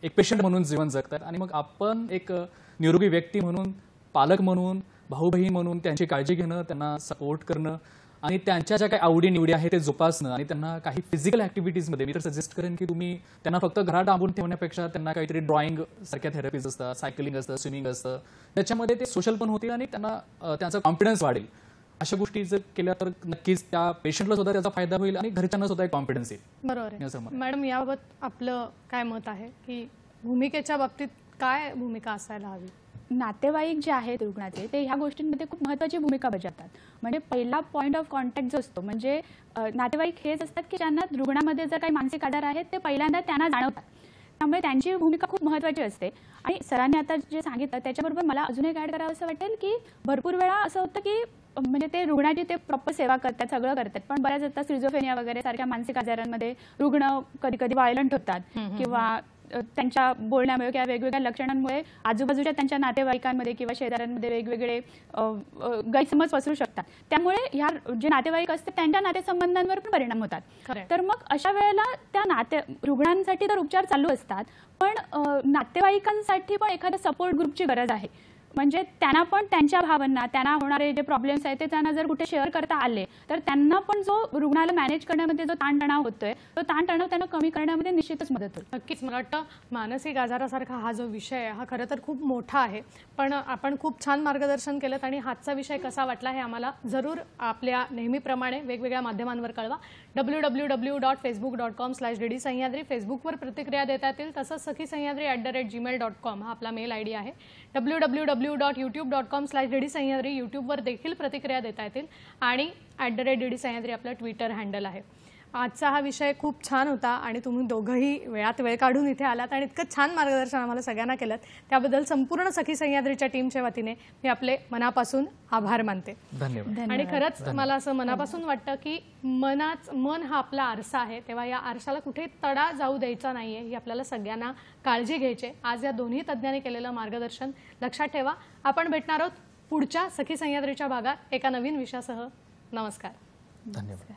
एक पेशंट म्हणून जीवन जगतात आणि मग आपण एक निरोगी व्यक्ती म्हणून, पालक म्हणून, भाऊ बहीण म्हणून त्यांची काळजी घेणं, त्यांना सपोर्ट करणं आणि त्यांच्या ज्या काही आवडीनिवडी आहेत ते जोपासणं आणि त्यांना काही फिजिकल ॲक्टिव्हिटीजमध्ये मी तर सजेस्ट करेन की तुम्ही त्यांना फक्त घरात डांबून ठेवण्यापेक्षा त्यांना काहीतरी ड्रॉइंग सारख्या थेरपीज असतात, सायकलिंग असतं, स्विमिंग असतं, त्याच्यामध्ये ते सोशल पण होतील आणि त्यांना त्यांचा कॉन्फिडन्स वाढेल. अशा गोष्टी जर केल्या तर नक्कीच त्या पेशंटला सुद्धा त्याचा फायदा होईल आणि घरच्यांना सुद्धा एक कॉन्फिडन्स येईल. बरोबर आहे. मॅडम, याबाबत आपलं काय मत आहे की भूमिकेच्या बाबतीत काय भूमिका असायला हवी? नातेवाईक जे आहेत रुग्णाचे ते ह्या गोष्टींमध्ये खूप महत्त्वाची भूमिका बजावतात. म्हणजे पहिला पॉईंट ऑफ कॉन्टॅक्ट जो असतो म्हणजे नातेवाईक हेच असतात की ज्यांना रुग्णामध्ये जर काही मानसिक आजार आहेत ते पहिल्यांदा त्यांना जाणवतात. त्यामुळे त्यांची भूमिका खूप महत्त्वाची असते. आणि सरांनी आता जे सांगितलं त्याच्याबरोबर मला अजून एक ॲड करावं असं वाटेल की भरपूर वेळा असं होतं की म्हणजे ते रुग्णाची ते प्रॉपर सेवा करतात, सगळं करतात, पण बऱ्याच आता स्किझोफ्रेनिया वगैरे सारख्या मानसिक आजारांमध्ये रुग्ण कधी कधी व्हायलंट होतात किंवा त्यांच्या बोलण्यामुळे किंवा वेगवेगळ्या लक्षणांमुळे आजूबाजूच्या त्यांच्या नातेवाईकांमध्ये किंवा शेजाऱ्यांमध्ये वेगवेगळे गैरसमज पसरू शकतात. त्यामुळे ह्या जे नातेवाईक असतात त्यांच्या नातेसंबंधांवर पण परिणाम होतात. तर मग अशा वेळेला त्या रुग्णांसाठी तर उपचार चालू असतात, पण नातेवाईकांसाठी पण एखाद्या सपोर्ट ग्रुपची गरज आहे. म्हणजे त्यांना पण त्यांच्या भावना, त्यांना होणारे जे प्रॉब्लेम्स आहेत ते त्यांना जर कुठे शेअर करता आले तर त्यांना पण जो रुग्णाला मॅनेज करण्यामध्ये जो ताणतणाव होतोय तो ताणतणाव त्यांना कमी करण्यामध्ये निश्चितच मदत होईल. नक्कीच. मला वाटतं मानसिक आजारासारखा हा जो विषय आहे हा खरं तर खूप मोठा आहे, पण आपण खूप छान मार्गदर्शन केलं आणि हाचा विषय कसा वाटला हे आम्हाला जरूर आपल्या नेहमीप्रमाणे वेगवेगळ्या माध्यमांवर कळवा. www.facebook.com/dd सह्याद्री फेसबुकवर प्रतिक्रिया देता येतील. तसंच sakhisahyadrady@gmail.com हा आपला मेल ID आहे. www.youtube.com/dd सह्याद्री यूट्यूबवर देखील प्रतिक्रिया देता येतील आणि @dd सह्याद्री आपलं ट्विटर हँडल आहे. आजचा हा विषय खूप छान होता आणि तुम्ही दोघंही वेळात वेळ काढून इथे आलात आणि इतकं छान मार्गदर्शन आम्हाला सगळ्यांना केलं त्याबद्दल संपूर्ण सखी सह्याद्रीच्या टीमच्या वतीने मी आपले मनापासून आभार मानते. धन्यवाद. आणि खरंच मला असं मनापासून वाटतं की मन हा आपला आरसा आहे, तेव्हा या आरशाला कुठे तडा जाऊ द्यायचा नाहीये, ही आपल्याला सगळ्यांना काळजी घ्यायची. आज या दोन्ही तज्ज्ञांनी केलेलं मार्गदर्शन लक्षात ठेवा. आपण भेटणार आहोत पुढच्या सखी सह्याद्रीच्या भागात एका नवीन विषयासह. नमस्कार. धन्यवाद.